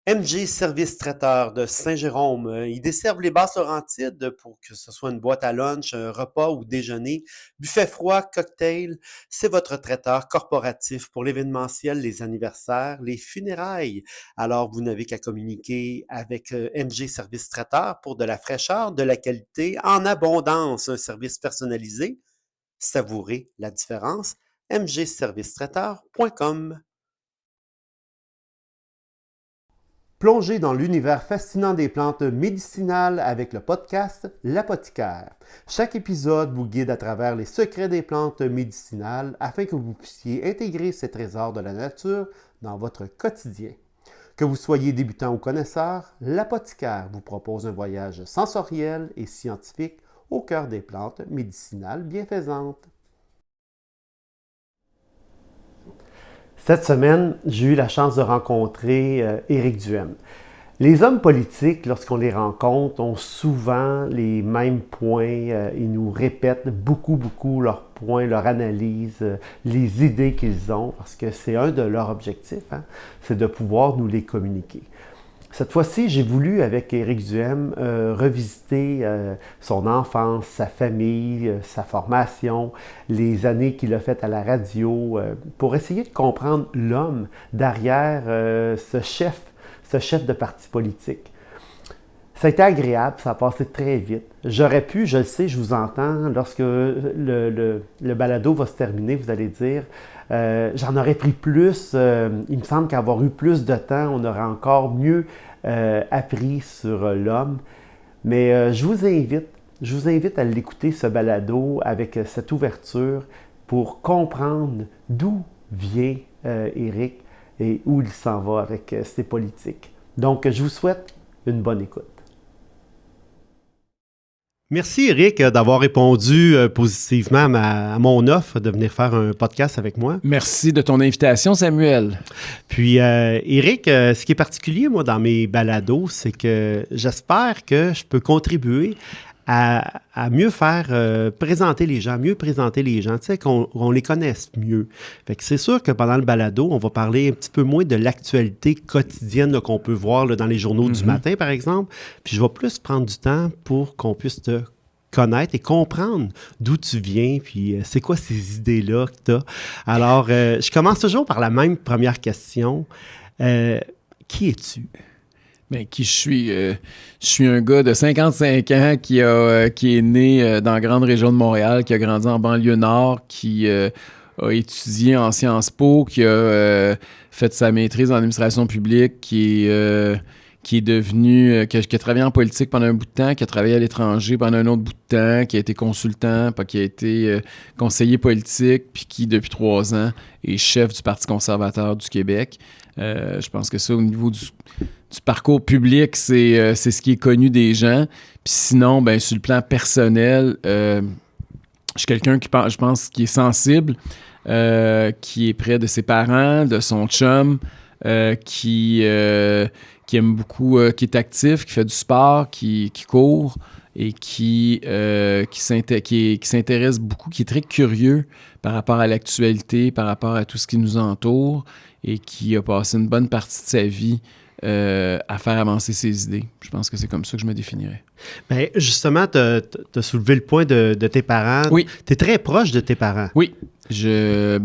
MG Service Traiteur de Saint-Jérôme, ils desservent les Basses-Laurentides pour que ce soit une boîte à lunch, un repas ou déjeuner, buffet froid, cocktail. C'est votre traiteur corporatif pour l'événementiel, les anniversaires, les funérailles. Alors, vous n'avez qu'à communiquer avec MG Service Traiteur pour de la fraîcheur, de la qualité, en abondance, un service personnalisé. Savourez la différence. mgservicetraiteur.com. Plongez dans l'univers fascinant des plantes médicinales avec le podcast L'Apothicaire. Chaque épisode vous guide à travers les secrets des plantes médicinales afin que vous puissiez intégrer ces trésors de la nature dans votre quotidien. Que vous soyez débutant ou connaisseur, L'Apothicaire vous propose un voyage sensoriel et scientifique au cœur des plantes médicinales bienfaisantes. Cette semaine, j'ai eu la chance de rencontrer Éric Duhem. Les hommes politiques, lorsqu'on les rencontre, ont souvent les mêmes points. Ils nous répètent beaucoup leurs points, leur analyse, les idées qu'ils ont, parce que c'est un de leurs objectifs, c'est de pouvoir nous les communiquer. Cette fois-ci, j'ai voulu, avec Éric Duhem, revisiter son enfance, sa famille, sa formation, les années qu'il a faites à la radio, pour essayer de comprendre l'homme derrière ce chef de parti politique. Ça a été agréable, ça a passé très vite. J'aurais pu, je le sais, je vous entends, lorsque le balado va se terminer, vous allez dire, j'en aurais pris plus, il me semble qu'avoir eu plus de temps, on aurait encore mieux appris sur l'homme. Mais je vous invite à l'écouter, ce balado, avec cette ouverture pour comprendre d'où vient Éric et où il s'en va avec ses politiques. Donc, je vous souhaite une bonne écoute. Merci, Éric, d'avoir répondu positivement à mon offre de venir faire un podcast avec moi. Merci de ton invitation, Samuel. Puis, Éric, ce qui est particulier, moi, dans mes balados, c'est que j'espère que je peux contribuer à mieux faire présenter les gens, tu sais, qu'on les connaisse mieux. Fait que c'est sûr que pendant le balado, on va parler un petit peu moins de l'actualité quotidienne là, qu'on peut voir là, dans les journaux du matin, par exemple. Puis je vais plus prendre du temps pour qu'on puisse te connaître et comprendre d'où tu viens, puis c'est quoi ces idées-là que tu as. Alors, je commence toujours par la même première question. Qui es-tu? Ben, qui je suis? Je suis un gars de 55 ans qui est né dans la grande région de Montréal, qui a grandi en banlieue nord, qui a étudié en Sciences Po, qui a fait sa maîtrise en administration publique, qui est devenu, qui a travaillé en politique pendant un bout de temps, qui a travaillé à l'étranger pendant un autre bout de temps, qui a été consultant, puis qui a été conseiller politique, puis qui, depuis 3 ans, est chef du Parti conservateur du Québec. Je pense que ça, au niveau du parcours public, c'est ce qui est connu des gens. Puis sinon, ben, sur le plan personnel, je suis quelqu'un je pense, qui est sensible, qui est près de ses parents, de son chum, qui aime beaucoup, qui est actif, qui fait du sport, qui court et qui s'intéresse beaucoup, qui est très curieux par rapport à l'actualité, par rapport à tout ce qui nous entoure et qui a passé une bonne partie de sa vie à faire avancer ses idées. Je pense que c'est comme ça que je me définirais. Bien, justement, tu as soulevé le point de tes parents. Oui. Tu es très proche de tes parents. Oui. Je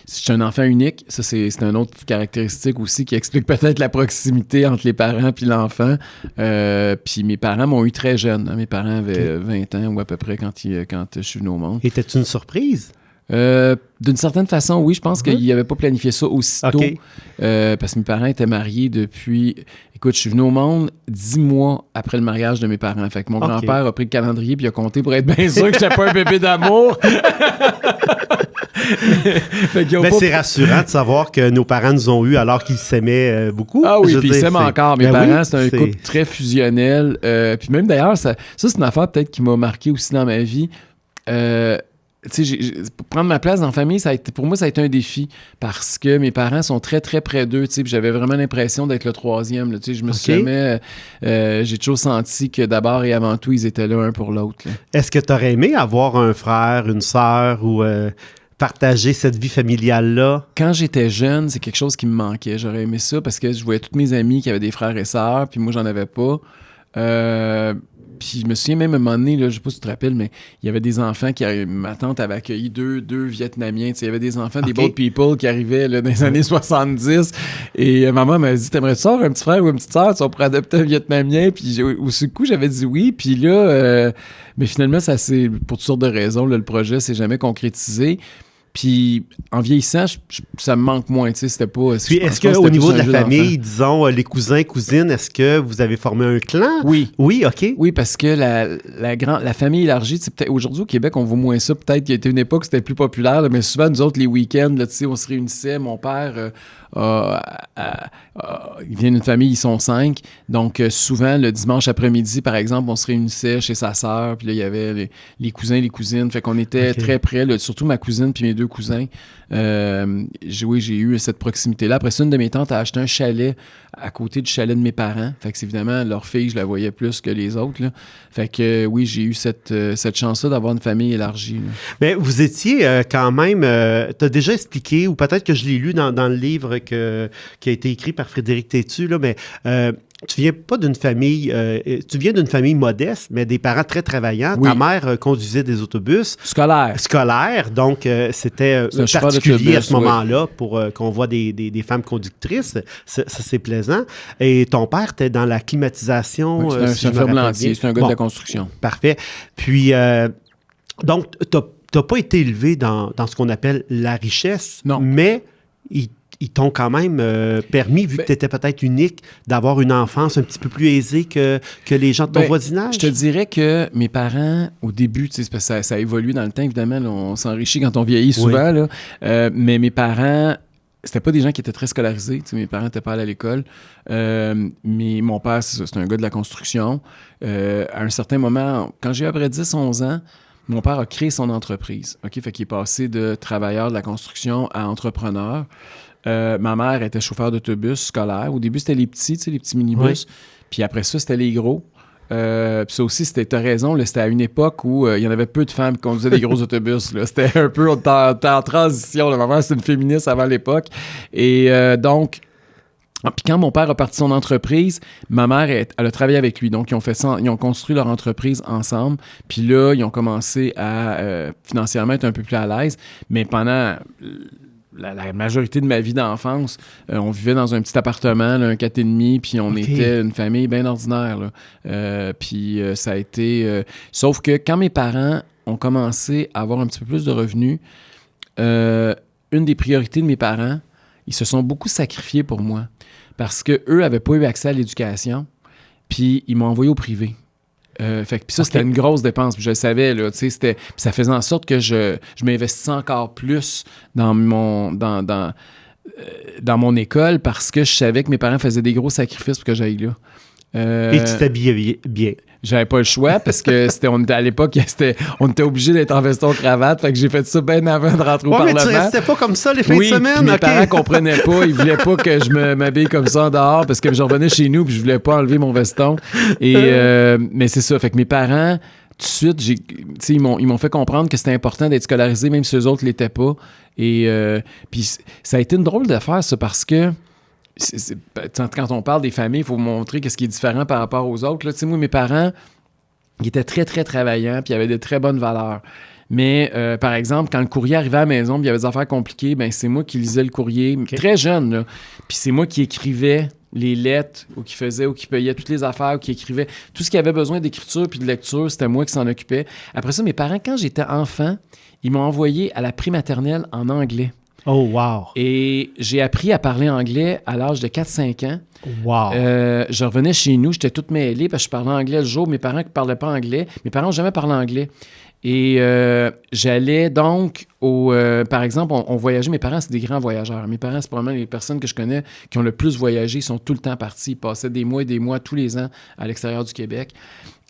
suis un enfant unique. Ça, c'est une autre caractéristique aussi qui explique peut-être la proximité entre les parents puis l'enfant. Puis mes parents m'ont eu très jeune. Mes parents avaient 20 ans ou à peu près quand je suis venu au monde. Était-ce une surprise? D'une certaine façon, oui. Je pense qu'ils n'avaient pas planifié ça aussitôt. Okay. Parce que mes parents étaient mariés depuis... Écoute, je suis venu au monde 10 mois après le mariage de mes parents. Fait que mon grand-père a pris le calendrier puis il a compté pour être bien sûr que j'étais pas un bébé d'amour. C'est rassurant de savoir que nos parents nous ont eu alors qu'ils s'aimaient beaucoup. Ah oui, puis ils s'aiment encore. Mes parents, c'est un couple très fusionnel. Puis même d'ailleurs, ça c'est une affaire peut-être qui m'a marqué aussi dans ma vie. Pour prendre ma place dans la famille, pour moi, ça a été un défi parce que mes parents sont très, très près d'eux. J'avais vraiment l'impression d'être le troisième. Là, je me suis jamais... j'ai toujours senti que d'abord et avant tout, ils étaient là un pour l'autre. Là. Est-ce que tu aurais aimé avoir un frère, une sœur ou partager cette vie familiale-là? Quand j'étais jeune, c'est quelque chose qui me manquait. J'aurais aimé ça parce que je voyais tous mes amis qui avaient des frères et sœurs, puis moi, j'en avais pas. Puis je me souviens même à un moment donné, là, je sais pas si tu te rappelles, mais il y avait des enfants ma tante avait accueilli deux Vietnamiens. Il y avait des enfants, des boat people qui arrivaient là, dans les années 70. Et maman m'a dit, t'aimerais-tu avoir un petit frère ou une petite sœur pour adopter un Vietnamien? Puis au coup, j'avais dit oui. Puis là, mais finalement, ça c'est pour toutes sortes de raisons, là, le projet s'est jamais concrétisé. Puis, en vieillissant, ça me manque moins, tu sais, c'était pas... Puis, est-ce qu'au niveau de la famille, disons, les cousins, cousines, est-ce que vous avez formé un clan? Oui. Oui, OK. Oui, parce que la famille élargie, c'est peut-être... Aujourd'hui, au Québec, on voit moins ça. Peut-être qu'il y a été une époque où c'était plus populaire, là, mais souvent, nous autres, les week-ends, là, tu sais, on se réunissait. Mon père... il vient d'une famille, ils sont 5. Donc, souvent, le dimanche après-midi, par exemple, on se réunissait chez sa sœur. Puis là, il y avait les cousins, les cousines. Fait qu'on était très près, là, surtout ma cousine puis mes 2 cousins. J'ai eu cette proximité-là. Après ça, une de mes tantes a acheté un chalet à côté du chalet de mes parents. Fait que c'est évidemment, leur fille, je la voyais plus que les autres, là. Fait que oui, j'ai eu cette chance-là d'avoir une famille élargie, là. Mais vous étiez quand même... tu as déjà expliqué, ou peut-être que je l'ai lu dans le livre qui a été écrit par Frédéric Tétu, là, mais tu viens pas d'une famille... tu viens d'une famille modeste, mais des parents très travaillants. Oui. Ta mère conduisait des autobus. Scolaires. Donc, c'était particulier à ce moment-là pour qu'on voit des femmes conductrices. Ça, c'est plaisant. Et ton père était dans la climatisation. Oui, c'est un ferblantier. C'est un gars de la construction. Parfait. Puis, donc, tu n'as pas été élevé dans ce qu'on appelle la richesse. Non. Mais ils t'ont quand même permis, vu que tu étais peut-être unique, d'avoir une enfance un petit peu plus aisée que les gens de ton voisinage? Je te dirais que mes parents, au début, tu sais, parce que ça évolue dans le temps, évidemment, là, on s'enrichit quand on vieillit souvent, là, mais mes parents, c'était pas des gens qui étaient très scolarisés. Tu sais, mes parents n'étaient pas allés à l'école. Mais mon père, c'est un gars de la construction. À un certain moment, quand j'ai eu à peu près 10-11 ans, mon père a créé son entreprise. OK? Fait qu'il est passé de travailleur de la construction à entrepreneur. Ma mère était chauffeur d'autobus scolaire. Au début, c'était les petits, tu sais, les petits minibus. Oui. Puis après ça, c'était les gros. Puis ça aussi, t'as raison, là, c'était à une époque où il y en avait peu de femmes qui conduisaient des gros autobus. Là. C'était un peu en transition. Là. Ma mère, c'était une féministe avant l'époque. Et donc... Puis quand mon père a parti son entreprise, ma mère, elle a travaillé avec lui. Donc, ils ont construit leur entreprise ensemble. Puis là, ils ont commencé à financièrement être un peu plus à l'aise. Mais pendant la majorité de ma vie d'enfance, on vivait dans un petit appartement, là, un 4,5, puis on était une famille bien ordinaire. Là. Puis ça a été... sauf que quand mes parents ont commencé à avoir un petit peu plus de revenus, une des priorités de mes parents, ils se sont beaucoup sacrifiés pour moi. Parce qu'eux n'avaient pas eu accès à l'éducation, puis ils m'ont envoyé au privé. Puis ça, c'était une grosse dépense. Puis je le savais, là, tu sais, ça faisait en sorte que je m'investissais encore plus dans mon école parce que je savais que mes parents faisaient des gros sacrifices pour que j'aille là. Et tu t'habillais bien. J'avais pas le choix parce que à l'époque, on était obligé d'être en veston-cravate. Fait que j'ai fait ça bien avant de rentrer au Parlement. Mais tu restais pas comme ça les fins de semaine? Mes parents comprenaient pas. Ils voulaient pas que je m'habille comme ça en dehors parce que je revenais chez nous puis je voulais pas enlever mon veston. Et, mais c'est ça. Fait que mes parents, tout de suite, ils m'ont fait comprendre que c'était important d'être scolarisé, même si eux autres l'étaient pas. Et puis ça a été une drôle d'affaire, ça, parce que quand on parle des familles, il faut montrer ce qui est différent par rapport aux autres. Là, moi, mes parents, ils étaient très, très travaillants, puis ils avaient de très bonnes valeurs. Mais, par exemple, quand le courrier arrivait à la maison, puis il y avait des affaires compliquées, ben c'est moi qui lisais le courrier, très jeune, là. Puis c'est moi qui écrivais les lettres, ou qui faisait, ou qui payait toutes les affaires, ou qui écrivait. Tout ce qui avait besoin d'écriture puis de lecture, c'était moi qui s'en occupais. Après ça, mes parents, quand j'étais enfant, ils m'ont envoyé à la prématernelle en anglais. Oh, wow! Et j'ai appris à parler anglais à l'âge de 4-5 ans. Wow! Je revenais chez nous, j'étais toute mêlée parce que je parlais anglais le jour. Mes parents ne parlaient pas anglais. Mes parents n'ont jamais parlé anglais. Et j'allais donc par exemple, on voyageait. Mes parents, c'est des grands voyageurs. Mes parents, c'est probablement les personnes que je connais qui ont le plus voyagé. Ils sont tout le temps partis. Ils passaient des mois et des mois tous les ans à l'extérieur du Québec.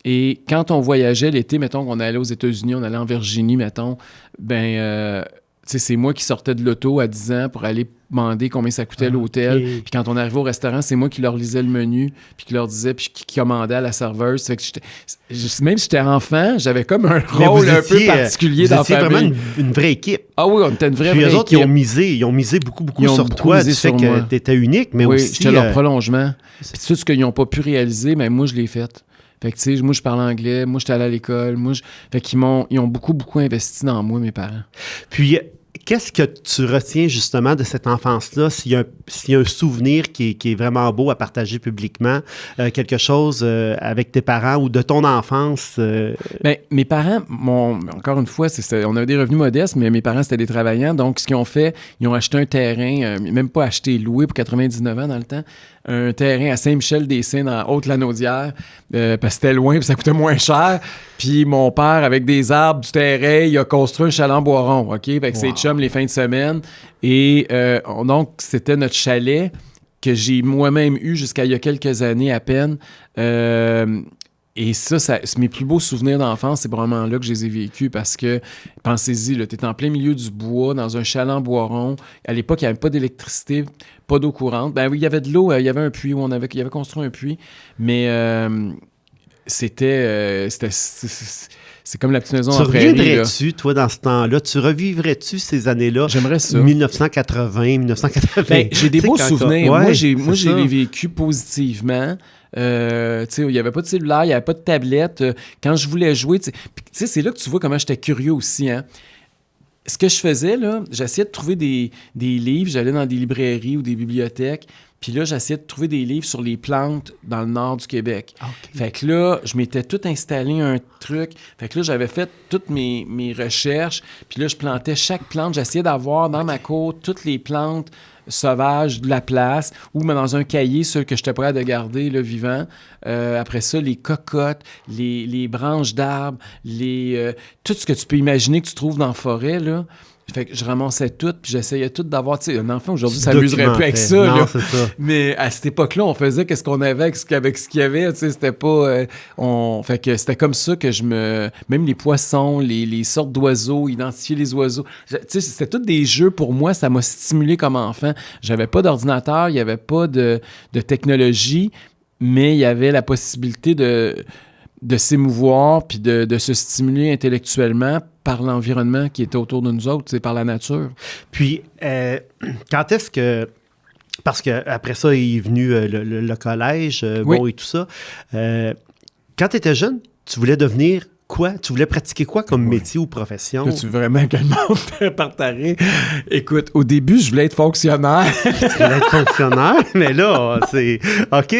Et quand on voyageait l'été, mettons qu'on allait aux États-Unis, on allait en Virginie, mettons, c'est moi qui sortais de l'auto à 10 ans pour aller demandé combien ça coûtait l'hôtel. Puis quand on arrivait au restaurant, c'est moi qui leur lisais le menu, puis qui leur disais, puis qui commandait à la serveuse. Fait que même si j'étais enfant, j'avais comme un rôle un peu particulier dans la famille. Vous étiez vraiment une vraie équipe. Ah oui, on était une vraie équipe. Puis eux autres, ils ont misé beaucoup sur toi. Tu sais que tu étais unique, mais aussi... j'étais leur prolongement. Puis tout ce qu'ils n'ont pas pu réaliser, mais moi, je l'ai fait. Fait que, tu sais, moi, je parlais anglais, moi, j'étais allé à l'école, Fait qu'ils ils ont beaucoup investi dans moi, mes parents. Puis, qu'est-ce que tu retiens, justement, de cette enfance-là, s'il y a un souvenir qui est vraiment beau à partager publiquement, quelque chose avec tes parents ou de ton enfance? Bien, mes parents, encore une fois, on avait des revenus modestes, mais mes parents, c'était des travaillants. Donc, ce qu'ils ont fait, ils ont acheté un terrain, même pas acheté, loué pour 99 ans dans le temps, un terrain à Saint-Michel-des-Saints, dans Haute-Lanaudière, parce que c'était loin puis ça coûtait moins cher. Puis mon père, avec des arbres du terrain, il a construit un chalet en bois rond, OK? Avec ses chums les fins de semaine. Et donc, c'était notre chalet que j'ai moi-même eu jusqu'à il y a quelques années à peine. Et ça, c'est mes plus beaux souvenirs d'enfance, c'est vraiment là que je les ai vécus parce que, pensez-y, tu es en plein milieu du bois, dans un chalet en bois rond. À l'époque, il n'y avait pas d'électricité, pas d'eau courante. Ben oui, il y avait de l'eau, il y avait un puits où il avait construit un puits, mais c'est comme la petite maison en prairie. Tu reviendrais-tu, toi, dans ce temps-là? Tu revivrais-tu ces années-là? J'aimerais ça. 1980, 1980. Ben, j'ai des beaux souvenirs. Ouais, moi, j'ai les vécu positivement. Il n'y avait pas de cellulaire, il n'y avait pas de tablette. Quand je voulais jouer, c'est là que tu vois comment j'étais curieux aussi. Hein? Ce que je faisais, là, j'essayais de trouver des livres. J'allais dans des librairies ou des bibliothèques. Puis là, j'essayais de trouver des livres sur les plantes dans le nord du Québec. Okay. Fait que là, je m'étais tout installé un truc. Fait que là, j'avais fait toutes mes recherches. Puis là, je plantais chaque plante. J'essayais d'avoir dans ma cour toutes les plantes sauvages de la place ou dans un cahier, ceux que j'étais prêt à garder là, vivant. Après ça, les cocottes, les branches d'arbres, tout ce que tu peux imaginer que tu trouves dans la forêt, là. Fait que je ramassais tout, puis j'essayais tout d'avoir... Tu sais, un enfant, aujourd'hui, ça s'amuserait plus avec ça. Non, là. c'est ça. Mais à cette époque-là, on faisait qu'est-ce qu'on avait avec ce qu'il y avait. Tu sais, c'était pas... Fait que c'était comme ça que Même les poissons, les sortes d'oiseaux, identifier les oiseaux. Tu sais, c'était tous des jeux pour moi. Ça m'a stimulé comme enfant. J'avais pas d'ordinateur, il y avait pas de technologie, mais il y avait la possibilité de s'émouvoir puis de se stimuler intellectuellement par l'environnement qui était autour de nous autres, c'est par la nature. Puis, quand est-ce que... Parce qu'après ça, il est venu le collège, bon, et tout ça. Quand tu étais jeune, tu voulais devenir quoi? Tu voulais pratiquer quoi comme métier ou profession? Là, tu veux vraiment que le monde te partagerait? Écoute, au début, je voulais être fonctionnaire. Tu voulais être fonctionnaire? Mais là, c'est... OK,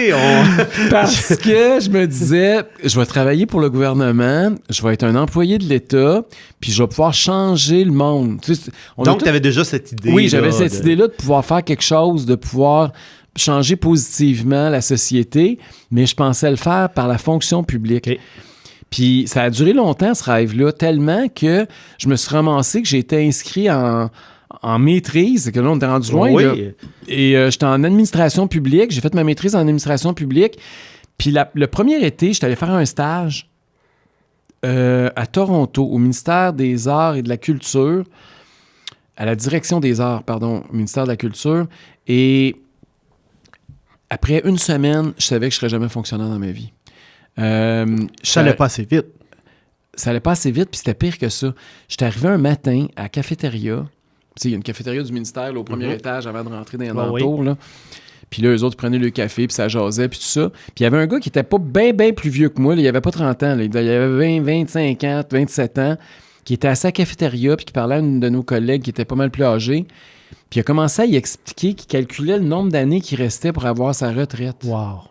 Parce que je me disais, je vais travailler pour le gouvernement, je vais être un employé de l'État, puis je vais pouvoir changer le monde. Tu sais, donc, tu avais déjà cette idée. Oui, j'avais cette idée-là de pouvoir faire quelque chose, de pouvoir changer positivement la société, mais je pensais le faire par la fonction publique. Okay. Puis ça a duré longtemps, ce rêve-là, tellement que je me suis ramassé que j'ai été inscrit en maîtrise, que là, on était rendu loin. Oui. Là. Et j'étais en administration publique. J'ai fait ma maîtrise en administration publique. Puis le premier été, j'étais allé faire un stage à Toronto, au ministère des Arts et de la Culture, à la direction des Arts, pardon, au ministère de la Culture. Et après une semaine, je savais que je ne serais jamais fonctionnaire dans ma vie. Ça allait pas assez vite. Ça allait pas assez vite, puis c'était pire que ça. J'étais arrivé un matin à la cafétéria. Tu sais, il y a une cafétéria du ministère là, au premier étage avant de rentrer dans les alentours. Oui. Là. Puis là, eux autres prenaient le café, puis ça jasait, puis tout ça. Puis il y avait un gars qui était pas bien plus vieux que moi. Là, il avait pas 30 ans. Là. Il avait 25 ans, 27 ans, qui était à sa cafétéria, puis qui parlait à une de nos collègues qui était pas mal plus âgée. Puis il a commencé à y expliquer qu'il calculait le nombre d'années qu'il restait pour avoir sa retraite. Wow!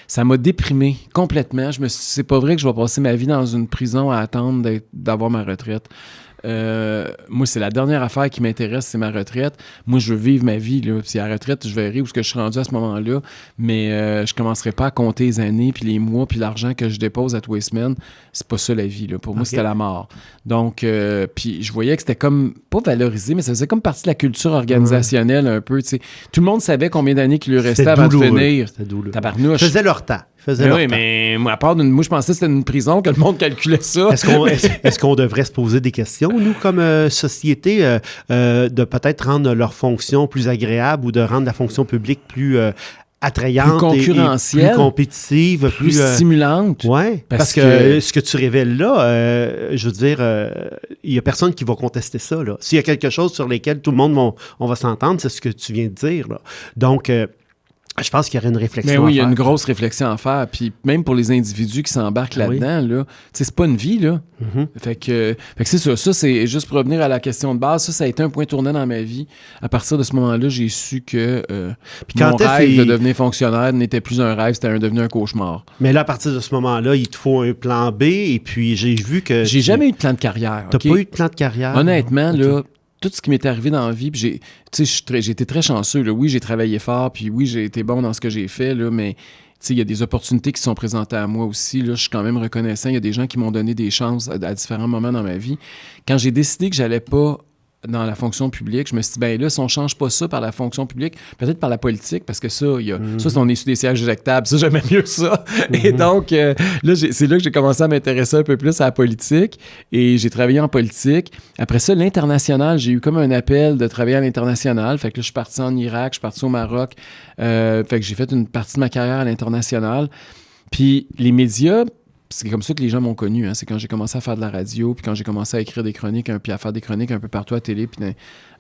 Ça m'a déprimé complètement. Je me suis dit, c'est pas vrai que je vais passer ma vie dans une prison à attendre d'avoir ma retraite. Moi, c'est la dernière affaire qui m'intéresse, c'est ma retraite. Moi, je veux vivre ma vie. Là. Puis à la retraite, je verrai où est-ce que je suis rendu à ce moment-là. Mais je commencerai pas à compter les années, puis les mois, puis l'argent que je dépose à tous les semaines. C'est pas ça la vie. Là. Pour moi, c'était la mort. Donc, puis je voyais que c'était comme, pas valorisé, mais ça faisait comme partie de la culture organisationnelle un peu. T'sais. Tout le monde savait combien d'années qu'il lui restait avant de finir. C'était douloureux. Tabarnouche. Ils faisaient leur temps. faisaient leur oui, temps. mais moi, moi, je pensais que c'était une prison, que le monde calculait ça. Est-ce qu'on devrait se poser des questions, nous, comme société, de peut-être rendre leur fonction plus agréable ou de rendre la fonction publique plus attrayante, plus concurrentielle, plus compétitive, plus stimulante. Oui, parce que ce que tu révèles là, je veux dire, il n'y a personne qui va contester ça. Là. S'il y a quelque chose sur lequel tout le monde on va s'entendre, c'est ce que tu viens de dire. Là. Donc, je pense qu'il y aurait une réflexion à faire. Oui, il y a une grosse réflexion à faire. Puis même pour les individus qui s'embarquent là-dedans, là, c'est pas une vie, là. Mm-hmm. Fait que c'est ça. Ça, c'est juste pour revenir à la question de base. Ça a été un point tournant dans ma vie. À partir de ce moment-là, j'ai su que mon rêve de devenir fonctionnaire n'était plus un rêve, c'était devenu un cauchemar. Mais là, à partir de ce moment-là, il te faut un plan B. Et puis, j'ai vu que... J'ai jamais eu de plan de carrière. T'as pas eu de plan de carrière? Honnêtement, là... Tout ce qui m'est arrivé dans la vie, puis j'ai été très chanceux. Là. Oui, j'ai travaillé fort, puis oui, j'ai été bon dans ce que j'ai fait, là, mais il y a des opportunités qui sont présentées à moi aussi. Là, je suis quand même reconnaissant. Il y a des gens qui m'ont donné des chances à différents moments dans ma vie. Quand j'ai décidé que j'allais pas dans la fonction publique, je me suis dit, ben là, si on change pas ça par la fonction publique, peut-être par la politique, parce que ça, ça, on est sur des sièges éjectables, ça, j'aimais mieux ça. Et donc, là, c'est là que j'ai commencé à m'intéresser un peu plus à la politique, et j'ai travaillé en politique. Après ça, l'international, j'ai eu comme un appel de travailler à l'international, fait que là, je suis parti en Irak, je suis parti au Maroc, fait que j'ai fait une partie de ma carrière à l'international. Puis les médias, c'est comme ça que les gens m'ont connu. Hein. C'est quand j'ai commencé à faire de la radio, puis quand j'ai commencé à écrire des chroniques, puis à faire des chroniques un peu partout à la télé, puis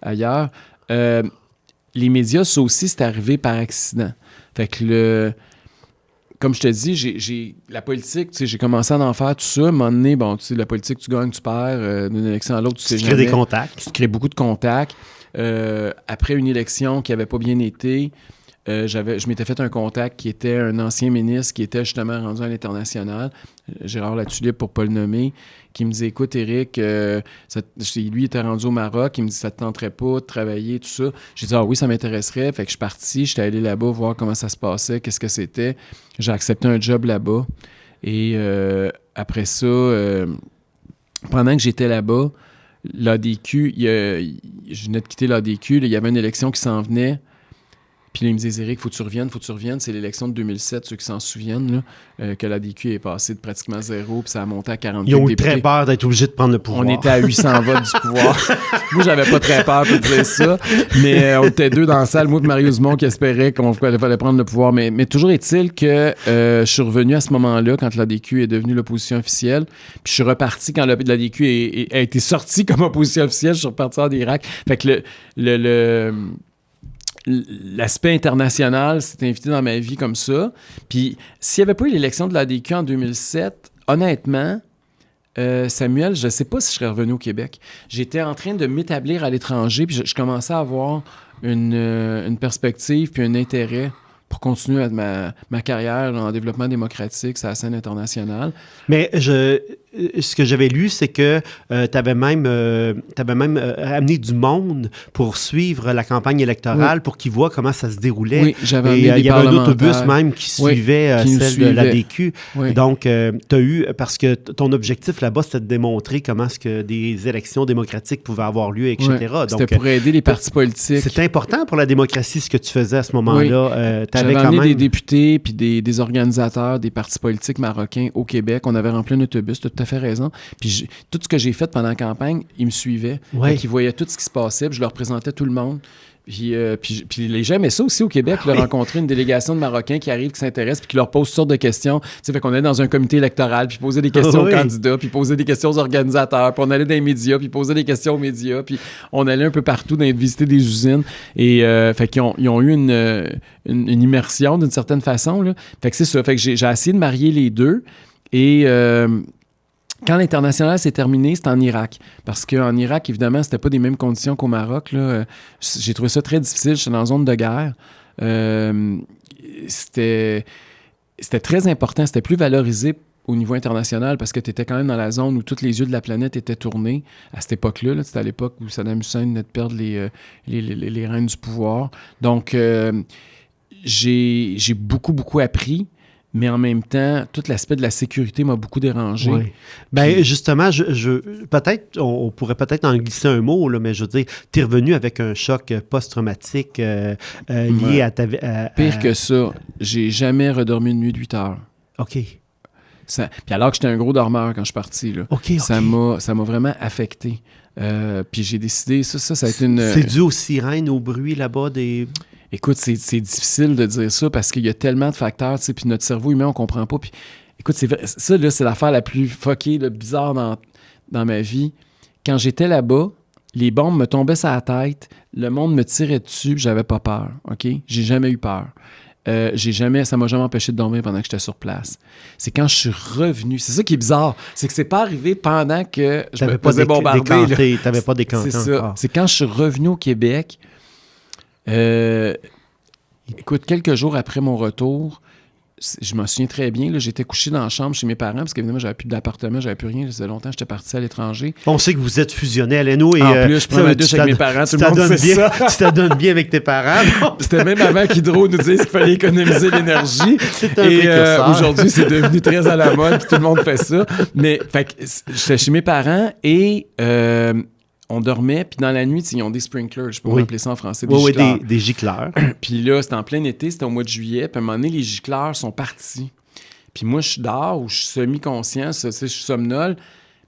ailleurs. Les médias, ça aussi, c'est arrivé par accident. Fait que comme je te dis, la politique, j'ai commencé à en faire tout ça. À un moment donné, bon, la politique, tu gagnes, tu perds. D'une élection à l'autre, tu sais jamais. Tu crées des contacts. Tu crées beaucoup de contacts. Après une élection qui n'avait pas bien été, je m'étais fait un contact qui était un ancien ministre qui était justement rendu à l'international, Gérard Latulippe pour ne pas le nommer, qui me disait, écoute Éric, lui était rendu au Maroc, il me dit, ça te tenterait pas de travailler, tout ça. J'ai dit, ah oui, ça m'intéresserait. Fait que je suis parti, j'étais allé là-bas voir comment ça se passait, qu'est-ce que c'était. J'ai accepté un job là-bas. Et après ça, pendant que j'étais là-bas, l'ADQ, je venais de quitter l'ADQ, il y avait une élection qui s'en venait. Puis là, il me disait, Éric, faut que tu reviennes. C'est l'élection de 2007, ceux qui s'en souviennent, là, que l'ADQ est passée de pratiquement zéro, puis ça a monté à 40 Ils ont eu très peur d'être obligés de prendre le pouvoir. On était à 800 votes du pouvoir. Moi, j'avais pas très peur de dire ça, mais on était deux dans la salle, moi et Mario Dumont, qui espérait qu'on fallait prendre le pouvoir. Mais toujours est-il que je suis revenu à ce moment-là, quand l'ADQ est devenue l'opposition officielle, puis je suis reparti quand l'ADQ a été sorti comme opposition officielle, je suis reparti en Irak. Fait que l'aspect international s'est invité dans ma vie comme ça. Puis s'il n'y avait pas eu l'élection de l'ADQ en 2007, honnêtement, Samuel, je ne sais pas si je serais revenu au Québec. J'étais en train de m'établir à l'étranger, puis je commençais à avoir une perspective puis un intérêt pour continuer ma carrière en développement démocratique sur la scène internationale. Mais ce que j'avais lu, c'est que tu avais même amené du monde pour suivre la campagne électorale, pour qu'ils voient comment ça se déroulait. Oui, j'avais amené des il y avait un autobus même qui suivait celle de l'ADQ. Oui. Donc, tu as eu, parce que ton objectif là-bas, c'était de démontrer comment est-ce que des élections démocratiques pouvaient avoir lieu, etc. Oui, donc, c'était pour aider les partis politiques. C'était important pour la démocratie, ce que tu faisais à ce moment-là. Oui. J'avais amené des députés puis des organisateurs des partis politiques marocains au Québec. On avait rempli un autobus, tu as tout à fait raison. Puis tout ce que j'ai fait pendant la campagne, ils me suivaient. Ils voyaient tout ce qui se passait, puis je leur présentais tout le monde. Puis les gens aimaient ça aussi au Québec, de rencontrer une délégation de Marocains qui arrivent, qui s'intéressent, puis qui leur posent toutes sortes de questions. Tu sais, fait qu'on allait dans un comité électoral, puis poser des questions aux candidats, puis poser des questions aux organisateurs, puis on allait dans les médias, puis poser des questions aux médias, puis on allait un peu partout visiter des usines. Et fait qu'ils ont eu une immersion d'une certaine façon, là. Fait que c'est ça. Fait que j'ai essayé de marier les deux. Et quand l'international s'est terminé, c'était en Irak. Parce qu'en Irak, évidemment, c'était pas des mêmes conditions qu'au Maroc, là. J'ai trouvé ça très difficile. J'étais dans une zone de guerre. C'était très important. C'était plus valorisé au niveau international parce que tu étais quand même dans la zone où tous les yeux de la planète étaient tournés à cette époque-là. Là, c'était à l'époque où Saddam Hussein venait de perdre les rênes du pouvoir. Donc, j'ai beaucoup, beaucoup appris. Mais en même temps, tout l'aspect de la sécurité m'a beaucoup dérangé. Oui. Bien, justement, peut-être, on pourrait peut-être en glisser un mot, là, mais je veux dire, tu es revenu avec un choc post-traumatique lié à ta... Pire que ça, j'ai jamais redormi une nuit de 8 heures. OK. Puis alors que j'étais un gros dormeur quand je suis parti, là. OK. Ça m'a vraiment affecté. Puis j'ai décidé, ça a été une... C'est dû aux sirènes, au bruit là-bas des... Écoute, c'est difficile de dire ça parce qu'il y a tellement de facteurs, tu sais, puis notre cerveau humain, on comprend pas. Puis écoute, ça, là, c'est l'affaire la plus fuckée, là, bizarre dans ma vie. Quand j'étais là-bas, les bombes me tombaient sur la tête, le monde me tirait dessus, puis j'avais pas peur, OK? J'ai jamais eu peur. Ça m'a jamais empêché de dormir pendant que j'étais sur place. C'est quand je suis revenu. C'est ça qui est bizarre. C'est que c'est pas arrivé pendant que je me faisais bombarder. T'avais pas décanté c'est ça. encore. C'est quand je suis revenu au Québec. Écoute, quelques jours après mon retour, je m'en souviens très bien, là, j'étais couché dans la chambre chez mes parents parce qu'évidemment, j'avais plus d'appartement, j'avais plus rien. Ça faisait longtemps que j'étais parti à l'étranger. On sait que vous êtes fusionnés à l'ENO. Et, en plus, je prends ma douche avec mes parents, tout le monde sait ça. Tu t'adonnes bien avec tes parents. C'était même avant qu'Hydro nous dise qu'il fallait économiser l'énergie. C'est un précurseur. Aujourd'hui, c'est devenu très à la mode, puis tout le monde fait ça. Mais fait que j'étais chez mes parents et on dormait, puis dans la nuit, ils ont des sprinklers, je peux appeler ça en français, des gicleurs. Des gicleurs. Puis là, c'était en plein été, c'était au mois de juillet, puis à un moment donné, les gicleurs sont partis. Puis moi, je dors ou je suis semi-conscient, je suis somnole,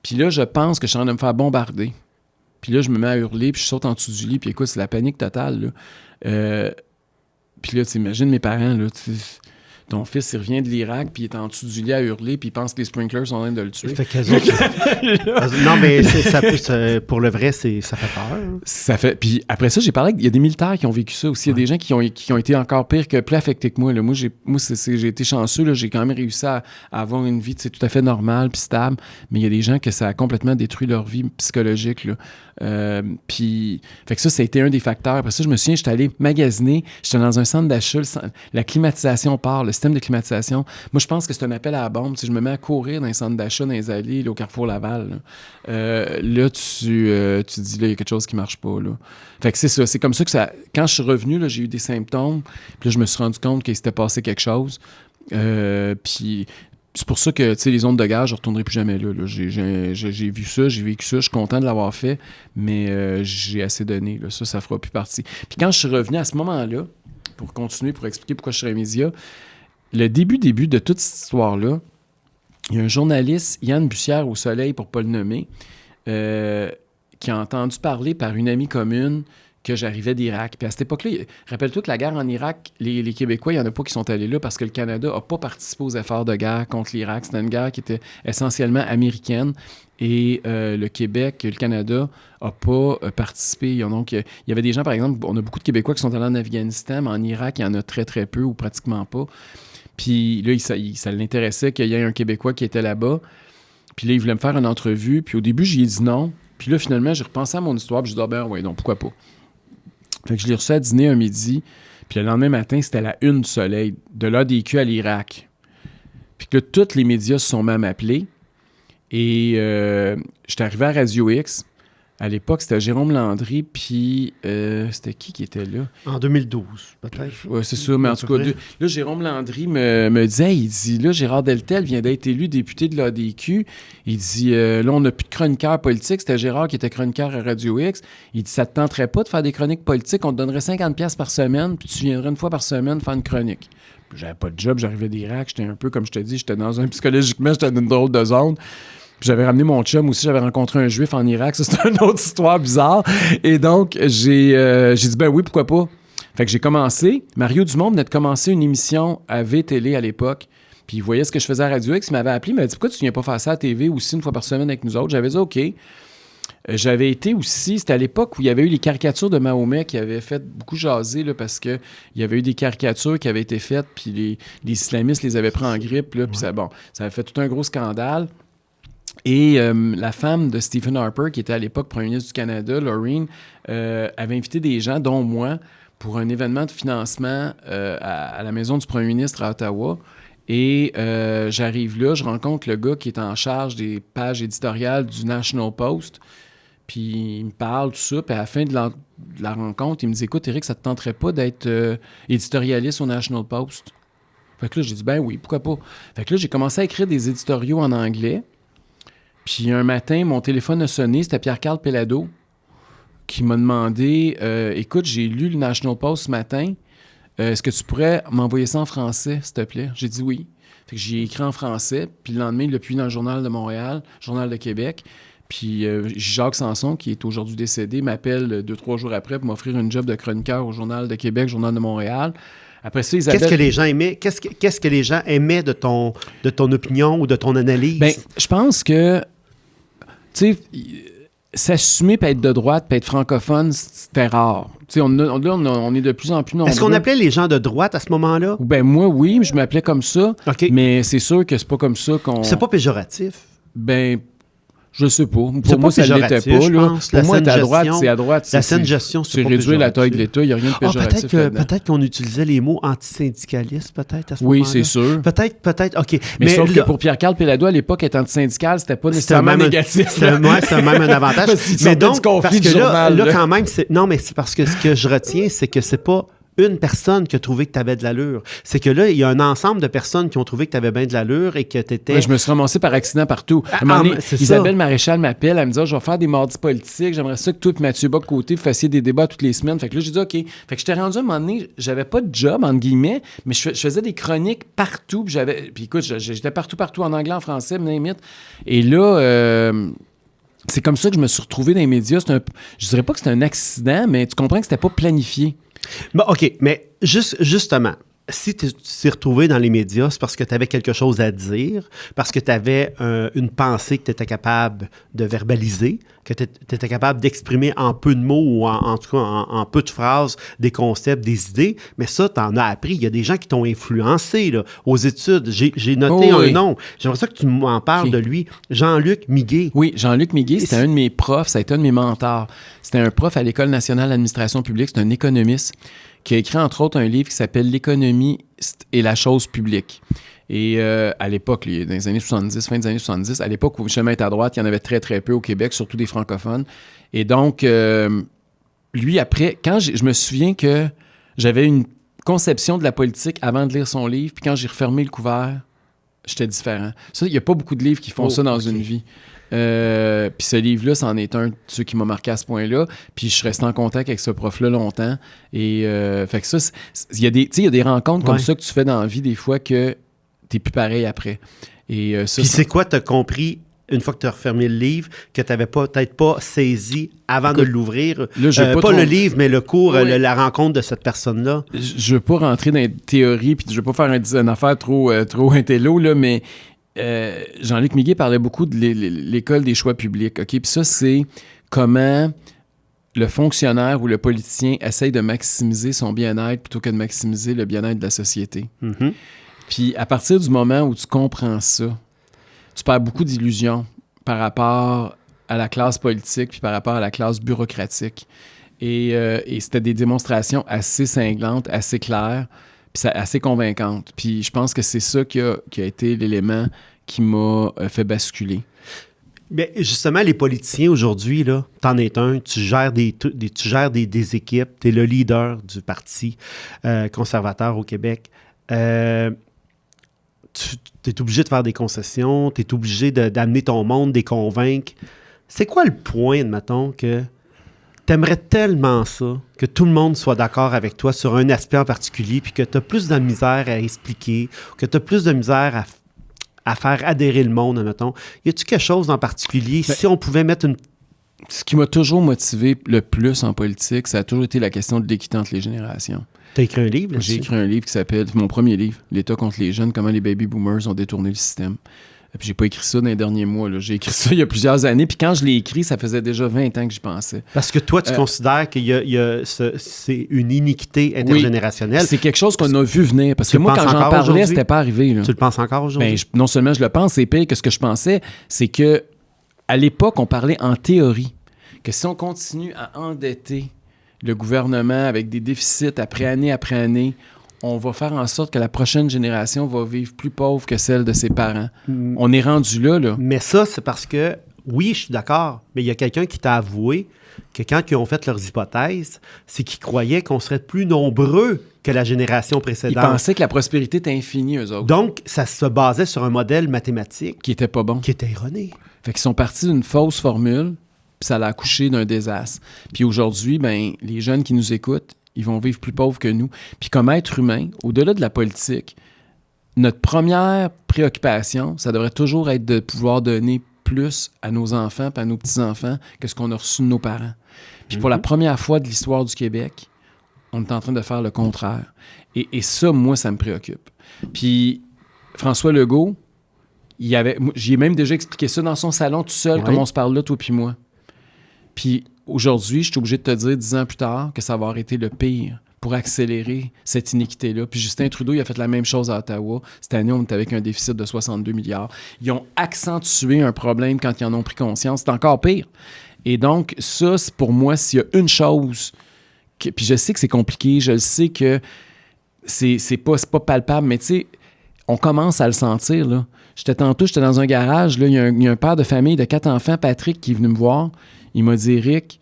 puis là, je pense que je suis en train de me faire bombarder. Puis là, je me mets à hurler, puis je saute en dessous du lit, puis écoute, c'est la panique totale, là. Puis là, tu imagines mes parents, là, ton fils, il revient de l'Irak, puis il est en dessous du lit à hurler, puis il pense que les sprinklers sont en train de le tuer. Fait non, mais pour le vrai, ça fait peur. Hein? Ça fait. Puis après ça, j'ai parlé qu'il y a des militaires qui ont vécu ça aussi. Il y a des gens qui ont été encore pire plus affectés que moi. Là. Moi, j'ai été chanceux. Là. J'ai quand même réussi à avoir une vie tout à fait normale puis stable. Mais il y a des gens que ça a complètement détruit leur vie psychologique. Là. Puis, fait que ça a été un des facteurs. Après ça, je me souviens, j'étais allé magasiner. J'étais dans un centre d'achat. La climatisation part, le système de climatisation. Moi, je pense que c'est un appel à la bombe. Je me mets à courir dans un centre d'achat, dans les allées, là, au Carrefour Laval. Là, tu dis, là, il y a quelque chose qui marche pas. Là. Fait que c'est ça. C'est comme ça que quand je suis revenu, là, j'ai eu des symptômes. Puis là, je me suis rendu compte qu'il s'était passé quelque chose. Puis c'est pour ça que, tu sais, les ondes de gaz, je ne retournerai plus jamais là. J'ai vu ça, j'ai vécu ça, je suis content de l'avoir fait, mais j'ai assez donné. Là. Ça fera plus partie. Puis quand je suis revenu à ce moment-là, pour continuer, pour expliquer pourquoi je suis à Média, le début de toute cette histoire-là, il y a un journaliste, Yann Bussière au Soleil, pour ne pas le nommer, qui a entendu parler par une amie commune que j'arrivais d'Irak. Puis à cette époque-là, rappelle-toi que la guerre en Irak, les Québécois, il n'y en a pas qui sont allés là parce que le Canada n'a pas participé aux efforts de guerre contre l'Irak. C'était une guerre qui était essentiellement américaine. Et le Québec, le Canada, n'a pas participé. Donc, il y avait des gens, par exemple, on a beaucoup de Québécois qui sont allés en Afghanistan, mais en Irak, il y en a très, très peu ou pratiquement pas. Puis là, ça l'intéressait qu'il y ait un Québécois qui était là-bas. Puis là, il voulait me faire une entrevue. Puis au début, j'y ai dit non. Puis là, finalement, j'ai repensé à mon histoire. Puis je dit, oui, non, pourquoi pas. Fait que je l'ai reçu à dîner un midi. Puis le lendemain matin, c'était la une du Soleil, de l'ADQ à l'Irak. Puis que là, tous les médias se sont mis à m'appeler. Et j'étais arrivé à Radio X. À l'époque, c'était Jérôme Landry, puis c'était qui était là? En 2012, peut-être. Oui, c'est ça, mais en tout cas, là, Jérôme Landry me disait, il dit, là, Gérard Deltel vient d'être élu député de l'ADQ. Il dit, là, on n'a plus de chroniqueur politique. C'était Gérard qui était chroniqueur à Radio X. Il dit, ça te tenterait pas de faire des chroniques politiques? On te donnerait 50$ par semaine, puis tu viendrais une fois par semaine faire une chronique. Puis j'avais pas de job, j'arrivais d'Irak, j'étais un peu, comme je te dis, psychologiquement, j'étais dans une drôle de zone. J'avais ramené mon chum aussi, j'avais rencontré un juif en Irak. Ça, c'était une autre histoire bizarre. Et donc, j'ai dit, ben oui, pourquoi pas? Fait que j'ai commencé. Mario Dumont venait de commencer une émission à V-Télé à l'époque. Puis il voyait ce que je faisais à Radio X. Il m'avait appelé, il m'a dit, pourquoi tu viens pas faire ça à TV aussi une fois par semaine avec nous autres? J'avais dit, OK. J'avais été aussi, c'était à l'époque où il y avait eu les caricatures de Mahomet qui avaient fait beaucoup jaser là, parce qu'il y avait eu des caricatures qui avaient été faites, puis les islamistes les avaient pris en grippe. Là, puis ça avait fait tout un gros scandale. Et la femme de Stephen Harper, qui était à l'époque premier ministre du Canada, Laureen, avait invité des gens, dont moi, pour un événement de financement à la maison du premier ministre à Ottawa. Et j'arrive là, je rencontre le gars qui est en charge des pages éditoriales du National Post. Puis il me parle, tout ça. Puis à la fin de la rencontre, il me dit, écoute, Éric, ça te tenterait pas d'être éditorialiste au National Post? Fait que là, j'ai dit, ben oui, pourquoi pas? Fait que là, j'ai commencé à écrire des éditoriaux en anglais. Puis un matin, mon téléphone a sonné, c'était Pierre-Carl Pellado qui m'a demandé écoute, j'ai lu le National Post ce matin, Est-ce que tu pourrais m'envoyer ça en français, s'il te plaît? J'ai dit oui. Fait que j'ai écrit en français, puis le lendemain, il l'a publié dans le Journal de Montréal, Journal de Québec. Puis Jacques Sanson, qui est aujourd'hui décédé, m'appelle 2-3 jours après pour m'offrir une job de chroniqueur au Journal de Québec, Journal de Montréal. Après ça, Isabelle... Qu'est-ce que les gens aimaient? Qu'est-ce que les gens aimaient de ton opinion ou de ton analyse? Bien, je pense que, tu sais, s'assumer puis être de droite puis être francophone, c'était rare. Tu sais, on est de plus en plus nombreux. Est-ce qu'on appelait les gens de droite à ce moment-là? Ben moi, oui, je m'appelais comme ça. OK. Mais c'est sûr que c'est pas comme ça qu'on... C'est pas péjoratif. Ben... Je sais pas. Pour C'est moi, pas ça ne l'était pas. Là. Pense. Pour moi, être à droite, c'est à droite. La saine gestion, c'est réduire la taille de l'État. Il n'y a rien de péjoratif peut-être qu'on utilisait les mots antisyndicalistes, peut-être, à ce moment-là. Oui, c'est sûr. Peut-être, OK. Mais sauf que pour Pierre-Carl Péladeau, à l'époque, être antisyndical, c'était pas nécessairement négatif. C'est même un avantage. Mais donc, parce que là, quand même, non, mais c'est parce que ce que je retiens, c'est que c'est pas une personne qui a trouvé que tu avais de l'allure. C'est que là, il y a un ensemble de personnes qui ont trouvé que tu avais bien de l'allure et que tu étais... Ouais, je me suis ramassé par accident partout. À un moment donné, Isabelle Maréchal m'appelle, elle me dit « Je vais faire des mardis politiques, j'aimerais ça que toi et Mathieu Bock-Côté vous fassiez des débats toutes les semaines. » Fait que là, j'ai dit « OK. » Fait que j'étais rendu à un moment donné, j'avais pas de job, entre guillemets, mais je faisais des chroniques partout. Puis écoute, j'étais partout, en anglais, en français, limite. Et là... c'est comme ça que je me suis retrouvé dans les médias. Je dirais pas que c'était un accident, mais tu comprends que c'était pas planifié. Bon, OK, mais justement, si tu t'es retrouvé dans les médias, c'est parce que tu avais quelque chose à dire, parce que tu avais une pensée que tu étais capable de verbaliser, que tu étais capable d'exprimer en peu de mots ou en tout cas en peu de phrases des concepts, des idées. Mais ça, tu en as appris. Il y a des gens qui t'ont influencé là, aux études. J'ai noté un nom. J'aimerais ça que tu m'en parles de lui. Jean-Luc Miguet. Oui, Jean-Luc Miguet, c'était un de mes profs, ça a été un de mes mentors. C'était un prof à l'École nationale d'administration publique, c'est un économiste qui a écrit entre autres un livre qui s'appelle « L'économie et la chose publique ». Et à l'époque, dans les années 70, fin des années 70, à l'époque où le chemin était à droite, il y en avait très, très peu au Québec, surtout des francophones. Et donc, lui, après, je me souviens que j'avais une conception de la politique avant de lire son livre, puis quand j'ai refermé le couvert, j'étais différent. Ça, il n'y a pas beaucoup de livres qui font ça dans une vie. Puis ce livre-là, c'en est un de ceux qui m'a marqué à ce point-là. Puis je suis resté en contact avec ce prof-là longtemps. Et fait que ça, il y a des rencontres comme ça que tu fais dans la vie des fois que t'es plus pareil après. Et puis c'est quoi t'as compris une fois que tu as refermé le livre, que tu n'avais peut-être pas saisi avant de l'ouvrir? Là, pas le livre, mais le cours, la rencontre de cette personne-là. Je ne veux pas rentrer dans les théories, puis je ne veux pas faire une affaire trop intello, là, mais Jean-Luc Miguet parlait beaucoup de l'école des choix publics. OK? Puis ça, c'est comment le fonctionnaire ou le politicien essaye de maximiser son bien-être plutôt que de maximiser le bien-être de la société. Mm-hmm. Puis à partir du moment où tu comprends ça, tu perds beaucoup d'illusions par rapport à la classe politique puis par rapport à la classe bureaucratique. Et c'était des démonstrations assez cinglantes, assez claires, puis assez convaincantes. Puis je pense que c'est ça qui a été l'élément qui m'a fait basculer. Bien, justement, les politiciens aujourd'hui, là, t'en es un, tu gères des équipes, tu es le leader du Parti conservateur au Québec. Tu es obligé de faire des concessions, tu es obligé d'amener ton monde, de les convaincre. C'est quoi le point, admettons, que tu aimerais tellement ça, que tout le monde soit d'accord avec toi sur un aspect en particulier, puis que tu as plus de misère à expliquer, que tu as plus de misère à faire adhérer le monde, admettons. Y a-tu quelque chose en particulier, si on pouvait mettre une... Ce qui m'a toujours motivé le plus en politique, ça a toujours été la question de l'équité entre les générations. Tu as écrit un livre là-dessus? J'ai écrit un livre qui s'appelle, mon premier livre, L'État contre les jeunes, comment les baby boomers ont détourné le système. Puis j'ai pas écrit ça dans les derniers mois, là. J'ai écrit ça il y a plusieurs années, puis quand je l'ai écrit, ça faisait déjà 20 ans que j'y pensais. Parce que toi, tu considères que c'est une iniquité intergénérationnelle. Oui, c'est quelque chose qu'on a vu venir, parce que moi, quand j'en parlais, c'était pas arrivé. Là. Tu le penses encore aujourd'hui? Ben, non seulement je le pense, c'est pire que ce que je pensais, c'est que à l'époque, on parlait en théorie, que si on continue à endetter le gouvernement avec des déficits après année, on va faire en sorte que la prochaine génération va vivre plus pauvre que celle de ses parents. On est rendu là. Mais ça, c'est parce que, oui, je suis d'accord, mais il y a quelqu'un qui t'a avoué que quand ils ont fait leurs hypothèses, c'est qu'ils croyaient qu'on serait plus nombreux que la génération précédente. Ils pensaient que la prospérité était infinie, eux autres. Donc, ça se basait sur un modèle mathématique... Qui était pas bon. Qui était erroné. Fait qu'ils sont partis d'une fausse formule, puis ça l'a accouché d'un désastre. Puis aujourd'hui, ben, les jeunes qui nous écoutent, ils vont vivre plus pauvres que nous. Puis comme être humain, au-delà de la politique, notre première préoccupation, ça devrait toujours être de pouvoir donner plus à nos enfants et à nos petits-enfants que ce qu'on a reçu de nos parents. Puis pour la première fois de l'histoire du Québec, on est en train de faire le contraire. Et ça, moi, ça me préoccupe. Puis François Legault, j'y ai même déjà expliqué ça dans son salon tout seul, comme on se parle là, toi puis moi. Puis aujourd'hui, je suis obligé de te dire 10 ans plus tard que ça va avoir été le pire pour accélérer cette inéquité-là. Puis Justin Trudeau, il a fait la même chose à Ottawa. Cette année, on est avec un déficit de 62 milliards. Ils ont accentué un problème quand ils en ont pris conscience. C'est encore pire. Et donc, ça, c'est pour moi, s'il y a une chose... Puis je sais que c'est compliqué, je le sais que c'est pas palpable, mais tu sais, on commence à le sentir, là. J'étais dans un garage, là, il y a un père de famille de 4 enfants, Patrick, qui est venu me voir. Il m'a dit, Eric,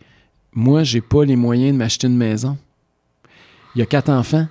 moi, j'ai pas les moyens de m'acheter une maison. Il y a 4 enfants.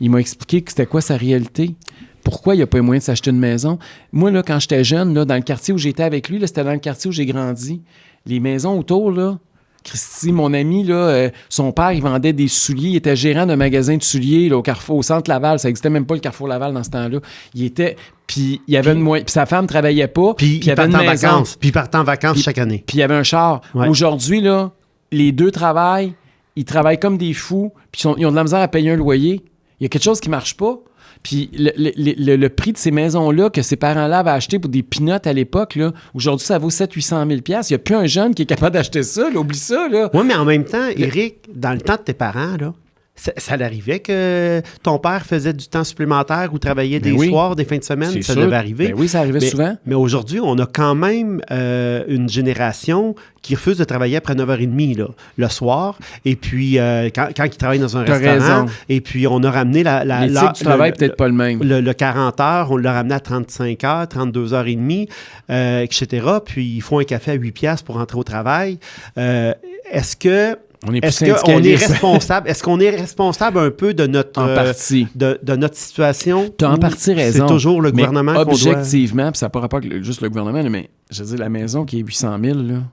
Il m'a expliqué que c'était quoi sa réalité. Pourquoi il n'y a pas les moyens de s'acheter une maison? Moi, là, quand j'étais jeune, là, dans le quartier où j'étais avec lui, là, c'était dans le quartier où j'ai grandi. Les maisons autour, là, Christy, mon ami, là, son père, il vendait des souliers. Il était gérant d'un magasin de souliers là, au Carrefour, au Centre Laval. Ça n'existait même pas, le Carrefour Laval, dans ce temps-là. Puis il y avait puis sa femme ne travaillait pas. Puis il partait en vacances. Puis il partait en vacances chaque année. Puis il y avait un char. Ouais. Aujourd'hui, là, les deux travaillent. Ils travaillent comme des fous. Puis ils ont de la misère à payer un loyer. Il y a quelque chose qui ne marche pas. Puis le prix de ces maisons-là que ces parents-là avaient acheté pour des peanuts à l'époque, là, aujourd'hui, ça vaut 700 000 $800 000. Il n'y a plus un jeune qui est capable d'acheter ça. Là, oublie ça. Oui, mais en même temps, Éric, dans le temps de tes parents, là, ça arrivait que ton père faisait du temps supplémentaire ou travaillait des soirs, des fins de semaine. Ça devait arriver. Ben oui, ça arrivait souvent. Mais aujourd'hui, on a quand même une génération qui refuse de travailler après 9h30 là, le soir. Et puis, quand ils travaillent dans un restaurant. Raison. Et puis, on a ramené l'éthique du travail peut-être pas le même. Le 40 heures, on l'a ramené à 35 heures, 32h30, etc. Puis, ils font un café à 8$ pour rentrer au travail. Est-ce qu'on est responsable? Est-ce qu'on est responsable un peu de notre, en partie. De notre situation? Tu as en partie raison. C'est toujours le gouvernement qu'on doit... Objectivement, puis ça n'a pas rapport avec juste le gouvernement, mais je veux dire, la maison qui est 800 000, là,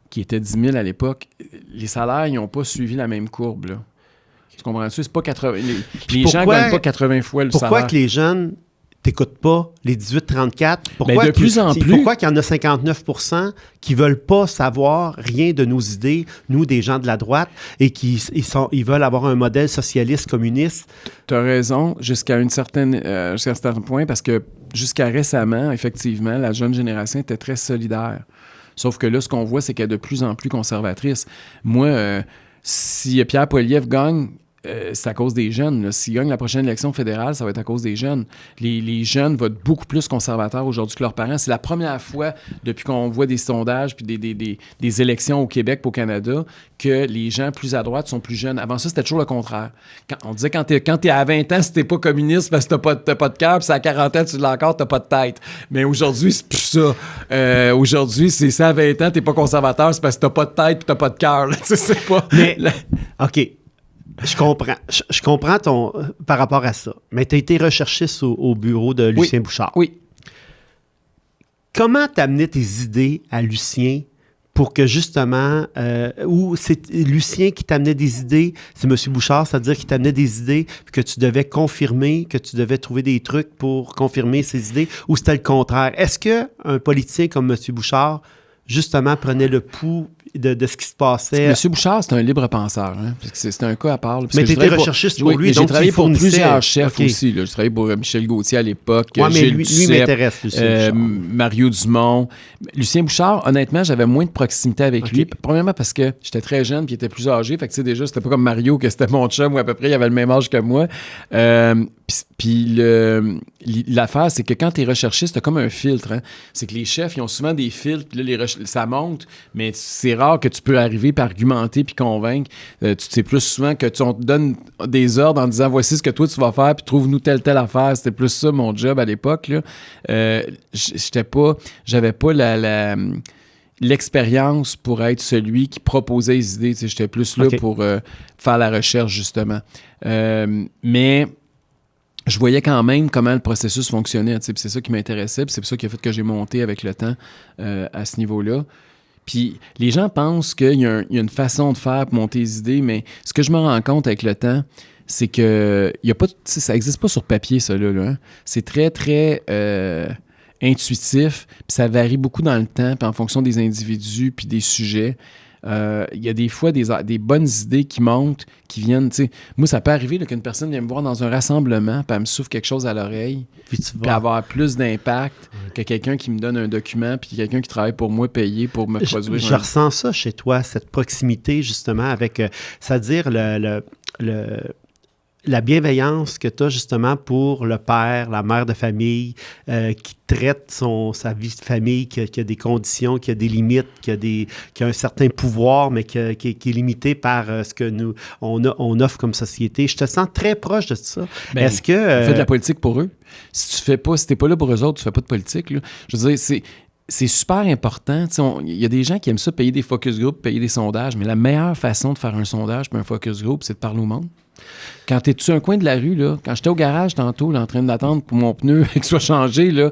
qui était 10 000 à l'époque, les salaires, ils n'ont pas suivi la même courbe. Là. Tu comprends-tu? C'est pas 80... Les gens ne gagnent pas 80 fois le salaire. Pourquoi que les jeunes t'écoutent pas les 18-34? Pourquoi de plus en plus? Pourquoi qu'il y en a 59% qui veulent pas savoir rien de nos idées, nous, des gens de la droite, et ils veulent avoir un modèle socialiste, communiste? Tu as raison, jusqu'à un certain point, parce que jusqu'à récemment, effectivement, la jeune génération était très solidaire. Sauf que là, ce qu'on voit, c'est qu'elle est de plus en plus conservatrice. Moi, si Pierre Poilievre gagne, c'est à cause des jeunes. Là. S'ils gagnent la prochaine élection fédérale, ça va être à cause des jeunes. Les jeunes votent beaucoup plus conservateurs aujourd'hui que leurs parents. C'est la première fois depuis qu'on voit des sondages puis des élections au Québec et au Canada que les gens plus à droite sont plus jeunes. Avant ça, c'était toujours le contraire. On disait quand t'es à 20 ans, si t'es pas communiste parce que t'as pas de cœur, puis à 40 ans, tu l'as encore, t'as pas de tête. Mais aujourd'hui, c'est plus ça. Aujourd'hui, c'est ça à 20 ans, t'es pas conservateur, c'est parce que t'as pas de tête et t'as pas de cœur. C'est pas... Mais, OK. Je comprends par rapport à ça. Mais tu as été recherchiste au bureau de Lucien Bouchard. Oui. Comment t'amenais tes idées à Lucien pour que justement, ou c'est Lucien qui t'amenait des idées, c'est M. Bouchard, c'est-à-dire qu'il t'amenait des idées, puis que tu devais confirmer, que tu devais trouver des trucs pour confirmer ces idées, ou c'était le contraire? Est-ce qu'un politicien comme M. Bouchard, justement, prenait le pouls de ce qui se passait? M. Bouchard, c'est un libre penseur. Hein? C'est un cas à part. Mais tu étais recherchiste pour lui, donc j'ai travaillé pour plusieurs chefs okay. aussi. Là. J'ai travaillé pour Michel Gauthier à l'époque. Oui, mais lui m'intéresse, Lucien Bouchard. Mario Dumont. Lucien Bouchard, honnêtement, j'avais moins de proximité avec lui. Premièrement parce que j'étais très jeune puis il était plus âgé. Fait que déjà, c'était pas comme Mario, que c'était mon chum ou à peu près, il avait le même âge que moi. Puis l'affaire, c'est que quand tu es recherchiste, tu as comme un filtre. Hein? C'est que les chefs, ils ont souvent des filtres, puis là, ça monte, mais c'est rare que tu peux arriver puis argumenter puis convaincre. Tu sais plus souvent que on te donne des ordres en disant voici ce que toi tu vas faire puis trouve-nous telle affaire. C'était plus ça mon job à l'époque. Là. J'avais pas l'expérience pour être celui qui proposait les idées. Tu sais, j'étais plus là pour faire la recherche, justement. Mais je voyais quand même comment le processus fonctionnait. Tu sais, c'est ça qui m'intéressait. C'est pour ça qui a fait que j'ai monté avec le temps à ce niveau-là. Puis les gens pensent qu'il y a une façon de faire pour monter les idées, mais ce que je me rends compte avec le temps, c'est que y a pas, ça n'existe pas sur papier, ça, là. Hein? C'est très, très intuitif, puis ça varie beaucoup dans le temps, puis en fonction des individus, puis des sujets. Il y a des fois des bonnes idées qui montent, qui viennent, tu sais. Moi, ça peut arriver là, qu'une personne vienne me voir dans un rassemblement, puis elle me souffle quelque chose à l'oreille, puis avoir plus d'impact que quelqu'un qui me donne un document, puis quelqu'un qui travaille pour moi, payé pour me produire. Je ressens ça chez toi, cette proximité, justement, avec, c'est-à-dire la bienveillance que tu as justement pour le père, la mère de famille, qui traite sa vie de famille, qui a des conditions, qui a des limites, qui a un certain pouvoir, mais qui est limité par ce que on offre comme société. Je te sens très proche de ça. Ben, Est-ce que... fais de la politique pour eux. Si t'es pas là pour eux autres, tu fais pas de politique. Là. Je veux dire, c'est super important. Il y a des gens qui aiment ça, payer des focus groups, payer des sondages, mais la meilleure façon de faire un sondage puis un focus group, c'est de parler au monde. Quand tu es sur un coin de la rue, là, quand j'étais au garage tantôt, là, en train d'attendre pour mon pneu qu'il soit changé, là,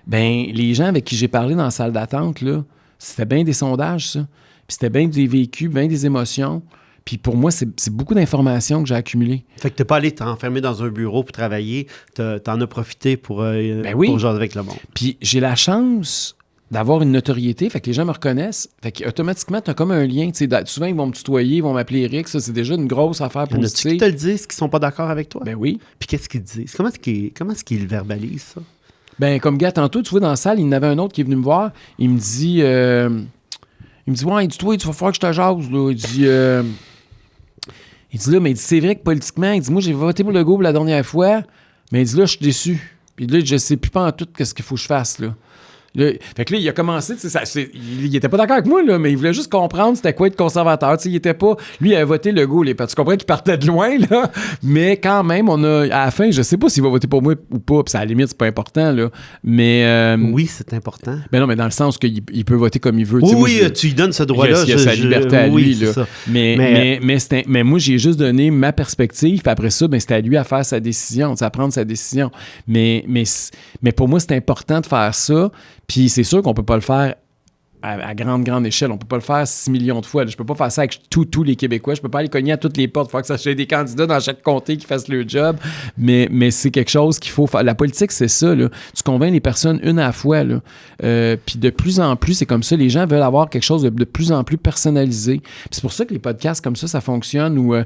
ben, les gens avec qui j'ai parlé dans la salle d'attente, là, c'était bien des sondages, ça. Puis c'était bien des vécus, bien des émotions. Puis pour moi, c'est beaucoup d'informations que j'ai accumulées. Fait que t'es pas allé t'enfermer dans un bureau pour travailler, t'en as profité pour jaser avec le monde. Puis j'ai la chance d'avoir une notoriété, fait que les gens me reconnaissent, fait qu'automatiquement, tu as comme un lien. Souvent, ils vont me tutoyer, ils vont m'appeler Eric, ça, c'est déjà une grosse affaire positive. Qui te le disent, qui sont pas d'accord avec toi? Ben oui. Puis qu'est-ce qu'ils te disent? Comment est-ce qu'ils verbalisent, ça? Ben comme gars, tantôt, tu vois, dans la salle, il y en avait un autre qui est venu me voir, il me dit, ouais, dis-toi, tu vas falloir que je te jase, là. Il dit là, mais c'est vrai que politiquement, il dit, moi, j'ai voté pour Legault pour la dernière fois, mais il dit là, je suis déçu. Puis là, je sais plus pas en tout qu'est-ce qu'il faut que je fasse, là. Fait que là, il a commencé, il était pas d'accord avec moi, là, mais il voulait juste comprendre c'était quoi être conservateur. Il était pas... Lui, il avait voté Legault, tu comprends qu'il partait de loin, là, mais quand même, à la fin, je sais pas s'il va voter pour moi ou pas, puis à la limite, c'est pas important, là, mais... oui, c'est important. Ben non, mais dans le sens qu'il peut voter comme il veut. Oui, tu lui donnes ce droit-là. Il a sa liberté à lui, là. Ça. Mais moi, j'ai juste donné ma perspective, puis après ça, ben, c'était à lui à faire sa décision, à prendre sa décision. Mais pour moi, c'est important de faire ça. Puis c'est sûr qu'on peut pas le faire à grande échelle. On peut pas le faire 6 millions de fois. Là. Je peux pas faire ça avec tous les Québécois. Je peux pas aller cogner à toutes les portes. Il faut que ça soit des candidats dans chaque comté qui fassent le job. Mais c'est quelque chose qu'il faut faire. La politique, c'est ça. Là. Tu convaincs les personnes une à la fois. Puis de plus en plus, c'est comme ça. Les gens veulent avoir quelque chose de plus en plus personnalisé. Puis c'est pour ça que les podcasts comme ça fonctionne.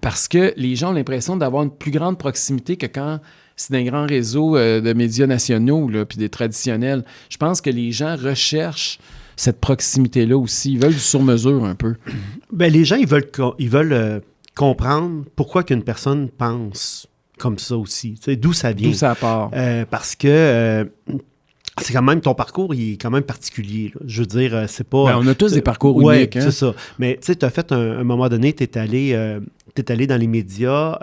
Parce que les gens ont l'impression d'avoir une plus grande proximité que quand... c'est d'un grand réseau de médias nationaux puis des traditionnels. Je pense que les gens recherchent cette proximité-là aussi. Ils veulent du sur-mesure un peu. Ben, les gens, ils veulent comprendre pourquoi qu'une personne pense comme ça aussi. Tu sais, d'où ça vient. D'où ça part. Parce que... c'est quand même, ton parcours, il est quand même particulier. Là. Je veux dire, c'est pas... Ben, on a tous des parcours uniques. Oui, c'est ça. Mais tu sais, tu as fait un moment donné, tu es allé dans les médias,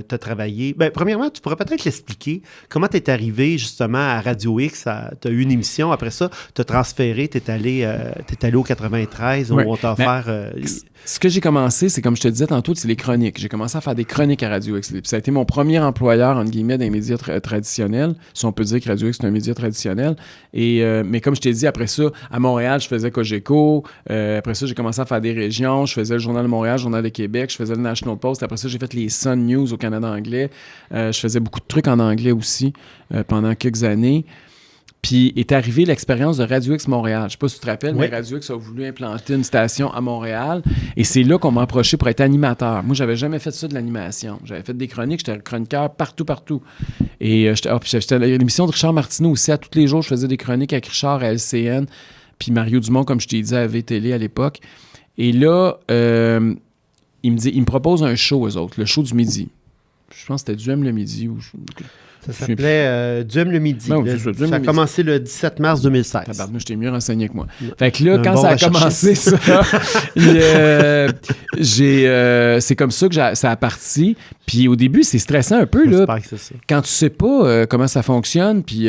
tu as travaillé... Ben, premièrement, tu pourrais peut-être l'expliquer. Comment tu es arrivé justement à Radio X? Tu as eu une émission, après ça, tu as transféré, tu es allé au 93, où on t'a offert... Ce que j'ai commencé, c'est comme je te disais tantôt, c'est les chroniques. J'ai commencé à faire des chroniques à Radio X. Puis ça a été mon premier employeur, entre guillemets, dans les médias traditionnels. Si on peut dire que Radio X, c'est un média traditionnel. Mais comme je t'ai dit, après ça, à Montréal, je faisais Cogeco. Après ça, j'ai commencé à faire des régions. Je faisais le Journal de Montréal, le Journal de Québec. Je faisais le National Post. Après ça, j'ai fait les Sun News au Canada anglais. Je faisais beaucoup de trucs en anglais aussi pendant quelques années. Puis est arrivée l'expérience de Radio X Montréal. Je ne sais pas si tu te rappelles, mais Radio X a voulu implanter une station à Montréal. Et c'est là qu'on m'a approché pour être animateur. Moi, j'avais jamais fait ça de l'animation. J'avais fait des chroniques, j'étais chroniqueur partout. Et j'étais à l'émission de Richard Martineau aussi. À tous les jours, je faisais des chroniques avec Richard à LCN. Puis Mario Dumont, comme je t'ai dit, à VTL à l'époque. Et là, il me propose un show, eux autres, le show du midi. Je pense que c'était Duhem le midi. Ça s'appelait Duhem le midi. Non, ça a commencé le 17 mars 2016. Moi, je t'ai mieux renseigné que moi. Fait que là, quand ça a commencé, ça, c'est comme ça que ça a parti. Puis au début, c'est stressant un peu. Là, j'espère que c'est ça. Quand tu sais pas comment ça fonctionne, puis...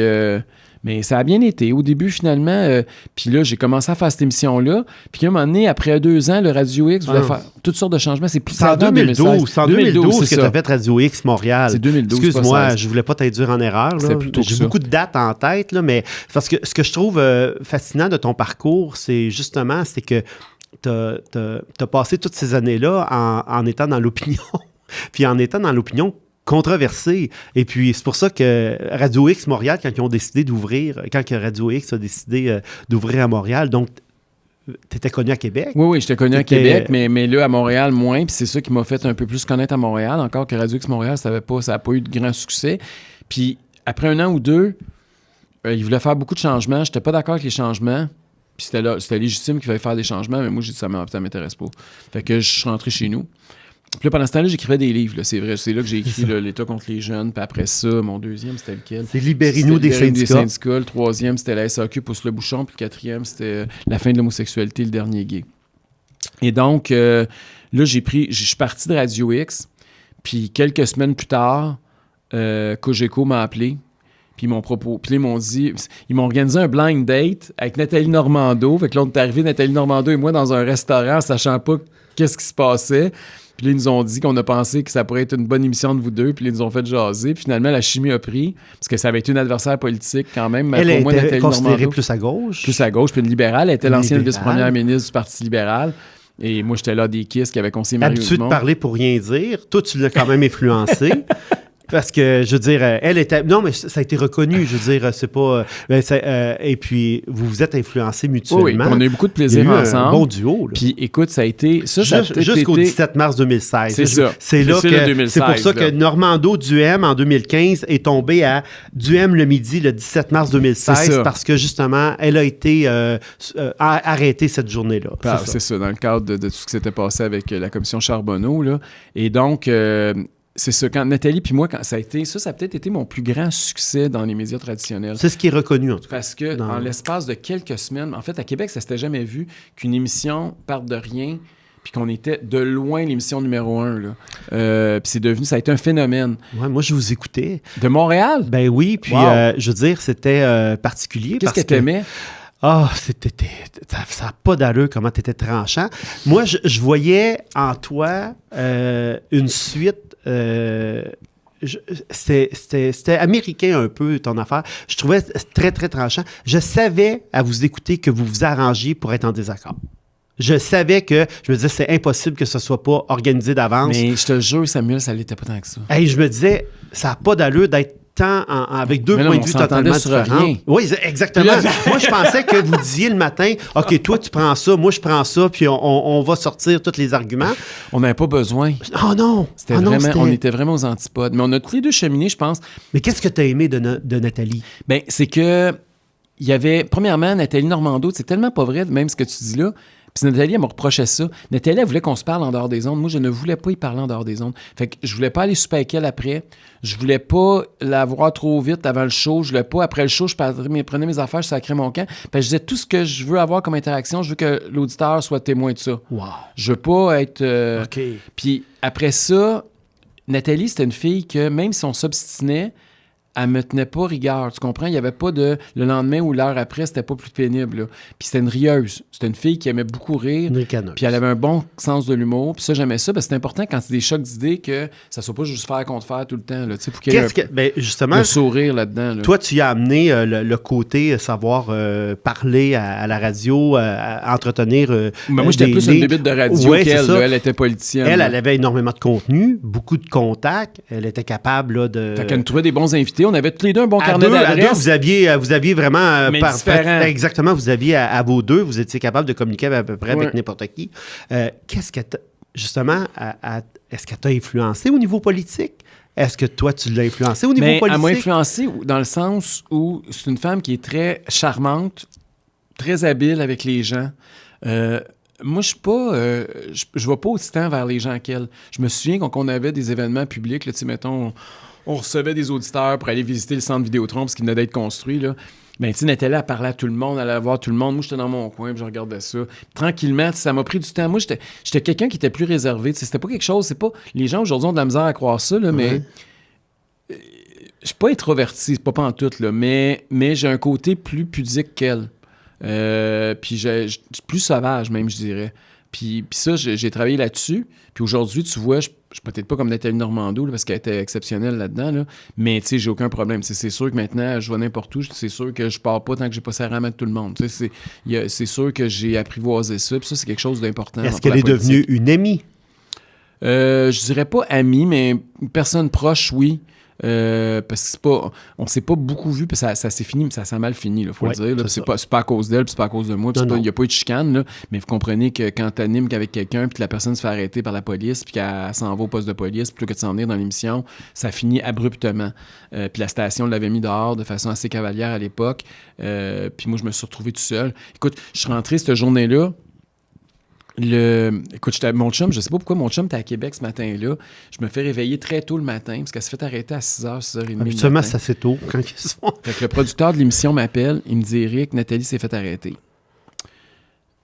Mais ça a bien été. Au début, finalement, puis là, j'ai commencé à faire cette émission-là. Puis à un moment donné, après 2 ans, le Radio X voulait faire toutes sortes de changements. C'est plus en 2012. C'est en 2012 que tu as fait Radio X Montréal. C'est 2012. Excuse-moi, je voulais pas t'induire en erreur. J'ai beaucoup de dates en tête, là, mais parce que ce que je trouve fascinant de ton parcours, c'est que tu as passé toutes ces années-là en étant dans l'opinion, puis en étant dans l'opinion controversée. Et puis, c'est pour ça que Radio X Montréal, quand que Radio X a décidé d'ouvrir à Montréal, donc, tu étais connu à Québec? Oui, j'étais connu à Québec, mais là, à Montréal, moins. Puis c'est ça qui m'a fait un peu plus connaître à Montréal. Encore que Radio X Montréal, ça n'a pas eu de grand succès. Puis après 1 an ou 2, ils voulaient faire beaucoup de changements. Je n'étais pas d'accord avec les changements. Puis c'était légitime qu'il fallait faire des changements, mais moi, j'ai dit ça m'intéresse pas. Fait que je suis rentré chez nous. Puis là, pendant ce temps-là, j'écrivais des livres. Là, c'est vrai, c'est là que j'ai écrit l'État contre les jeunes. Puis après ça, mon 2e, c'était lequel? C'est Libérez-nous des syndicats. Le 3e, c'était la SAQ pousse le bouchon. Puis le 4e, c'était la fin de l'homosexualité, le dernier gay. Et donc, là, je suis parti de Radio X. Puis quelques semaines plus tard, Cogeco m'a appelé. Puis ils m'ont organisé un blind date avec Nathalie Normando. Fait que là, on est arrivé, Nathalie Normando et moi, dans un restaurant, sachant pas qu'est-ce qui se passait. Puis là, ils nous ont dit qu'on a pensé que ça pourrait être une bonne émission de vous deux. Puis là, ils nous ont fait jaser. Puis finalement, la chimie a pris. Parce que ça avait été une adversaire politique quand même. Elle était considérée plus à gauche. Plus à gauche. Puis une libérale. Elle était l'ancienne vice-première ministre du Parti libéral. Et moi, j'étais là des Kiss qui avait conseillé Mario Dumont. Habitué de parler pour rien dire. Toi, tu l'as quand même influencé. Parce que, je veux dire, elle était... Non, mais ça a été reconnu. Je veux dire, c'est pas... et puis, vous vous êtes influencés mutuellement. Oui, on a eu beaucoup de plaisir ensemble. Un bon duo. Là. Puis, écoute, ça a été... Jusqu'au 17 mars 2016. C'est ça. C'est pour ça que Normando Duhem, en 2015, est tombé à Duhem le midi, le 17 mars 2016, parce que, justement, elle a été arrêtée cette journée-là. C'est ça, dans le cadre de tout ce qui s'était passé avec la commission Charbonneau. Là. Et donc... c'est ça, quand Nathalie puis moi, ça a peut-être été mon plus grand succès dans les médias traditionnels. C'est ce qui est reconnu, en tout cas. Parce que en l'espace de quelques semaines, en fait, à Québec, ça s'était jamais vu qu'une émission parte de rien puis qu'on était de loin l'émission numéro 1. Puis ça a été un phénomène. Ouais, moi, je vous écoutais. De Montréal? Ben oui, puis je veux dire, c'était particulier. Qu'est-ce que t'aimais? Ça n'a pas d'allure comment tu étais tranchant. Moi, je voyais en toi une suite. C'était américain un peu, ton affaire. Je trouvais très, très tranchant. Je savais, à vous écouter, que vous vous arrangiez pour être en désaccord. Je savais que, je me disais, c'est impossible que ce soit pas organisé d'avance. Mais je te jure, Samuel, ça l'était pas tant que ça. Hey, je me disais, ça n'a pas d'allure d'être avec deux points de vue totalement différents. Oui, exactement. Moi, je pensais que vous disiez le matin, OK, toi, tu prends ça, moi, je prends ça, puis on va sortir tous les arguments. On n'avait pas besoin. Oh non! On était vraiment aux antipodes. Mais on a tous les deux cheminé, je pense. Mais qu'est-ce que tu as aimé de Nathalie? Bien, c'est que il y avait, premièrement, Nathalie Normando, c'est tellement pas vrai, même ce que tu dis là. Puis Nathalie, elle me reprochait ça. Nathalie, elle voulait qu'on se parle en dehors des ondes. Moi, je ne voulais pas y parler en dehors des ondes. Fait que je voulais pas aller souper avec elle après. Je voulais pas la voir trop vite avant le show. Je voulais pas, après le show, je prenais mes affaires, je sacrais mon camp. Puis je disais tout ce que je veux avoir comme interaction, je veux que l'auditeur soit témoin de ça. Wow. Je veux pas être... OK. Puis après ça, Nathalie, c'était une fille que, même si on s'obstinait, elle me tenait pas rigueur, tu comprends? Il n'y avait pas de... Le lendemain ou l'heure après, c'était pas plus pénible. Là. Puis c'était une rieuse. C'était une fille qui aimait beaucoup rire. Puis elle avait un bon sens de l'humour. Puis ça, j'aimais ça. Parce que c'est important quand c'est des chocs d'idées que ça soit pas juste faire contre faire tout le temps. Là, pour qu'il y ait justement, un sourire là-dedans. Là. Toi, tu y as amené le côté savoir parler à la radio, entretenir moi, j'étais plus une bébête de radio qu'elle. Elle était politicienne. Elle avait énormément de contenu, beaucoup de contacts. Elle était capable là, de... Fait qu'elle nous trouvait des bons invités. On avait tous les deux un bon carnet d'adresses. À deux, vous aviez vraiment... Mais différent. Exactement, vous aviez à vos deux, vous étiez capable de communiquer à peu près avec n'importe qui. Qu'est-ce que justement, est-ce qu'elle t'a influencé au niveau politique? Est-ce que toi, tu l'as influencé au niveau politique? Elle m'a influencé dans le sens où c'est une femme qui est très charmante, très habile avec les gens. Moi, je suis pas... je vais pas aussi temps vers les gens qu'elle. Je me souviens quand on avait des événements publics, là, tu sais, mettons... On recevait des auditeurs pour aller visiter le centre Vidéotron parce qu'il venait d'être construit. Là. Ben, tu sais, Nathalie, elle parlait à tout le monde, elle allait voir tout le monde. Moi, j'étais dans mon coin, puis je regardais ça. Tranquillement, ça m'a pris du temps. Moi, j'étais quelqu'un qui était plus réservé. C'était pas quelque chose, c'est pas... Les gens, aujourd'hui, ont de la misère à croire ça, là, mais... Je suis pas introverti, pas en tout, là, mais j'ai un côté plus pudique qu'elle. Puis plus sauvage, même, je dirais. Puis ça, j'ai travaillé là-dessus. Puis aujourd'hui, tu vois, je suis peut-être pas comme Nathalie Normando, là, parce qu'elle était exceptionnelle là-dedans, là, mais tu sais, j'ai aucun problème. C'est sûr que maintenant, je vais n'importe où, c'est sûr que je pars pas tant que j'ai pas serré la main de tout le monde. C'est sûr que j'ai apprivoisé ça, puis ça, c'est quelque chose d'important. Est-ce qu'elle est devenue une amie? Je dirais pas amie, mais une personne proche, oui. Parce que on s'est pas beaucoup vu, puis ça s'est fini, ça s'est mal fini, il faut le dire. Là, c'est pas à cause d'elle, puis c'est pas à cause de moi, il n'y a pas eu de chicane, là, mais vous comprenez que quand tu animes avec quelqu'un, puis que la personne se fait arrêter par la police, puis qu'elle s'en va au poste de police, plutôt que de s'en venir dans l'émission, ça finit abruptement. Puis la station l'avait mis dehors de façon assez cavalière à l'époque, puis moi je me suis retrouvé tout seul. Écoute, je suis rentré cette journée-là. Écoute, mon chum, je sais pas pourquoi mon chum était à Québec ce matin-là. Je me fais réveiller très tôt le matin parce qu'elle s'est fait arrêter à 6h, 6h30. Habituellement, c'est assez tôt quand ils sont. Fait que le producteur de l'émission m'appelle, il me dit Eric, Nathalie s'est fait arrêter.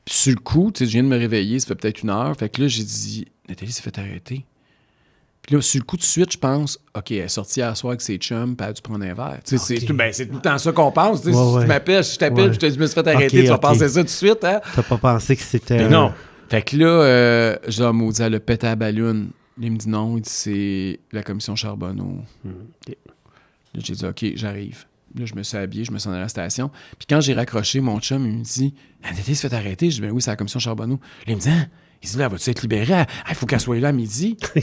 Puis sur le coup, tu sais, je viens de me réveiller, ça fait peut-être 1 heure. Fait que là, j'ai dit Nathalie s'est fait arrêter. Puis là, sur le coup, tout de suite, je pense, OK, elle est sortie hier soir avec ses chums, puis elle a dû prendre un verre. Okay. C'est tout le temps ça qu'on pense. Si tu m'appelles, je t'appelle, je me suis fait arrêter, tu vas penser ça tout de suite. Hein? T'as pas pensé que c'était. Mais non. Fait que là, je dis, maudit, elle a pété à la balloune. Il me dit non, il dit c'est la commission Charbonneau. Okay. Là, j'ai dit OK, j'arrive. Là, je me suis habillé, je me suis en allé à la station. Puis quand j'ai raccroché, mon chum, il me dit Nathalie s'est fait arrêter. Je dis ben oui, c'est la commission Charbonneau. Là, il me dit il dit là, vas-tu être libérée? Il faut qu'elle soit là à midi. Là,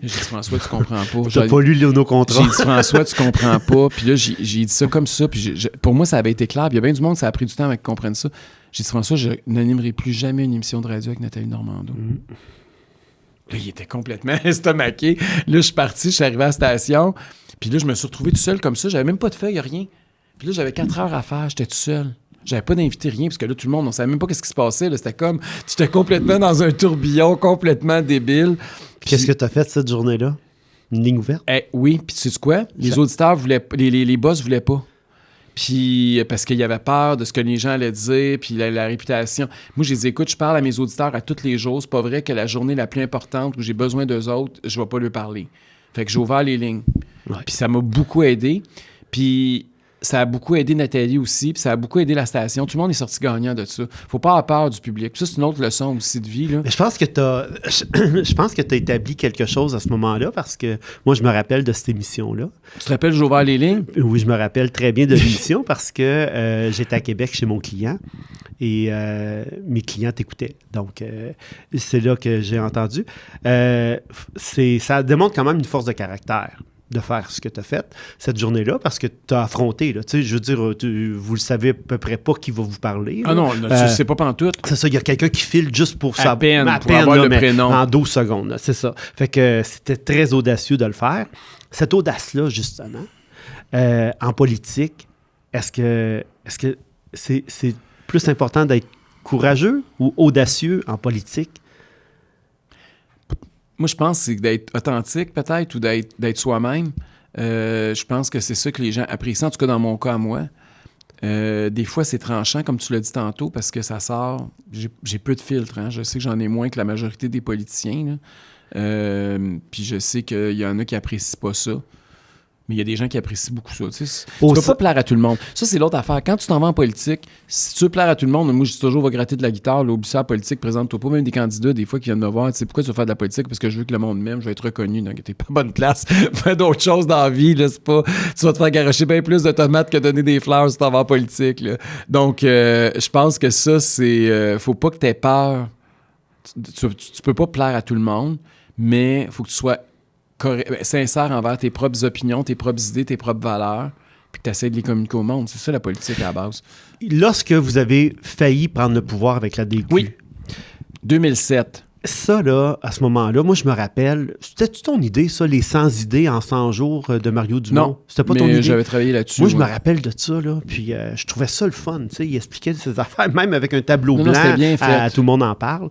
j'ai dit François, tu comprends pas. T'as pas lu nos contrats. J'ai dit François, tu comprends pas. Puis là, j'ai dit ça comme ça. Puis pour moi, ça avait été clair. Puis il y a bien du monde, ça a pris du temps avant qu'ils comprennent ça. J'ai dit François, je n'animerai plus jamais une émission de radio avec Nathalie Normando. Là, il était complètement estomaqué. Là, je suis parti, je suis arrivé à la station. Puis là, je me suis retrouvé tout seul comme ça. J'avais même pas de feuille, rien. Puis là, j'avais 4 heures à faire. J'étais tout seul. J'avais pas d'invité, rien. Parce que là, tout le monde, on savait même pas qu'est-ce qui se passait. Là. C'était comme... J'étais complètement dans un tourbillon, complètement débile. Puis, qu'est-ce que tu as fait cette journée-là? Une ligne ouverte? Oui. Puis tu sais quoi? Les auditeurs voulaient... Les boss voulaient pas. Puis, parce qu'il y avait peur de ce que les gens allaient dire, puis la réputation. Moi, je les écoute, je parle à mes auditeurs à tous les jours. C'est pas vrai que la journée la plus importante où j'ai besoin d'eux autres, je vais pas leur parler. Fait que j'ai ouvert les lignes. Ouais. Puis ça m'a beaucoup aidé. Puis ça a beaucoup aidé Nathalie aussi, puis ça a beaucoup aidé la station. Tout le monde est sorti gagnant de ça. Faut pas avoir peur du public. Puis ça, c'est une autre leçon aussi de vie. Là. Mais je pense que t'as établi quelque chose à ce moment-là, parce que moi, je me rappelle de cette émission-là. Tu te rappelles, j'ai ouvert les lignes? Oui, je me rappelle très bien de l'émission parce que j'étais à Québec chez mon client et mes clients t'écoutaient. Donc, c'est là que j'ai entendu. Ça démontre quand même une force de caractère de faire ce que tu as fait cette journée-là, parce que tu as affronté. Là, je veux dire, vous le savez à peu près pas qui va vous parler. Ah non, je sais pas pantoute. C'est ça, il y a quelqu'un qui file juste pour à peine avoir là, le prénom. En 12 secondes, là, c'est ça. Fait que c'était très audacieux de le faire. Cette audace-là, justement, en politique, est-ce que c'est plus important d'être courageux ou audacieux en politique? Moi, je pense que c'est d'être authentique, peut-être, ou d'être soi-même. Je pense que c'est ça que les gens apprécient, en tout cas dans mon cas à moi. Des fois, c'est tranchant, comme tu l'as dit tantôt, parce que ça sort... J'ai peu de filtres. Hein? Je sais que j'en ai moins que la majorité des politiciens. Puis je sais qu'il y en a qui apprécient pas ça. Mais il y a des gens qui apprécient beaucoup ça. Tu peux pas plaire à tout le monde. Ça, c'est l'autre affaire. Quand tu t'en vas en politique, si tu veux plaire à tout le monde, moi, je dis toujours, va gratter de la guitare, là, oublie ça, la politique, présente-toi pas. Même des candidats, des fois, qui viennent me voir, tu sais, pourquoi tu veux faire de la politique? Parce que je veux que le monde m'aime, je veux être reconnu. Donc, t'es pas bonne place. Fais d'autres choses dans la vie, là, c'est pas... Tu vas te faire garocher bien plus de tomates que donner des fleurs si t'en vas en politique, là. Donc, je pense que ça, c'est... faut pas que t'aies peur. Tu peux pas plaire à tout le monde, mais faut que tu sois sincère envers tes propres opinions, tes propres idées, tes propres valeurs, puis que tu essaies de les communiquer au monde. C'est ça, la politique, à la base. Lorsque vous avez failli prendre le pouvoir avec la DQ... Oui. 2007. Ça, là, à ce moment-là, moi, je me rappelle... C'était-tu ton idée, ça, les 100 idées en 100 jours de Mario Dumont? Non, c'était pas ton idée? J'avais travaillé là-dessus. Moi, je me rappelle de ça, là, puis je trouvais ça le fun, tu sais, il expliquait ses affaires, même avec un tableau blanc, bien fait. Tout le monde en parle.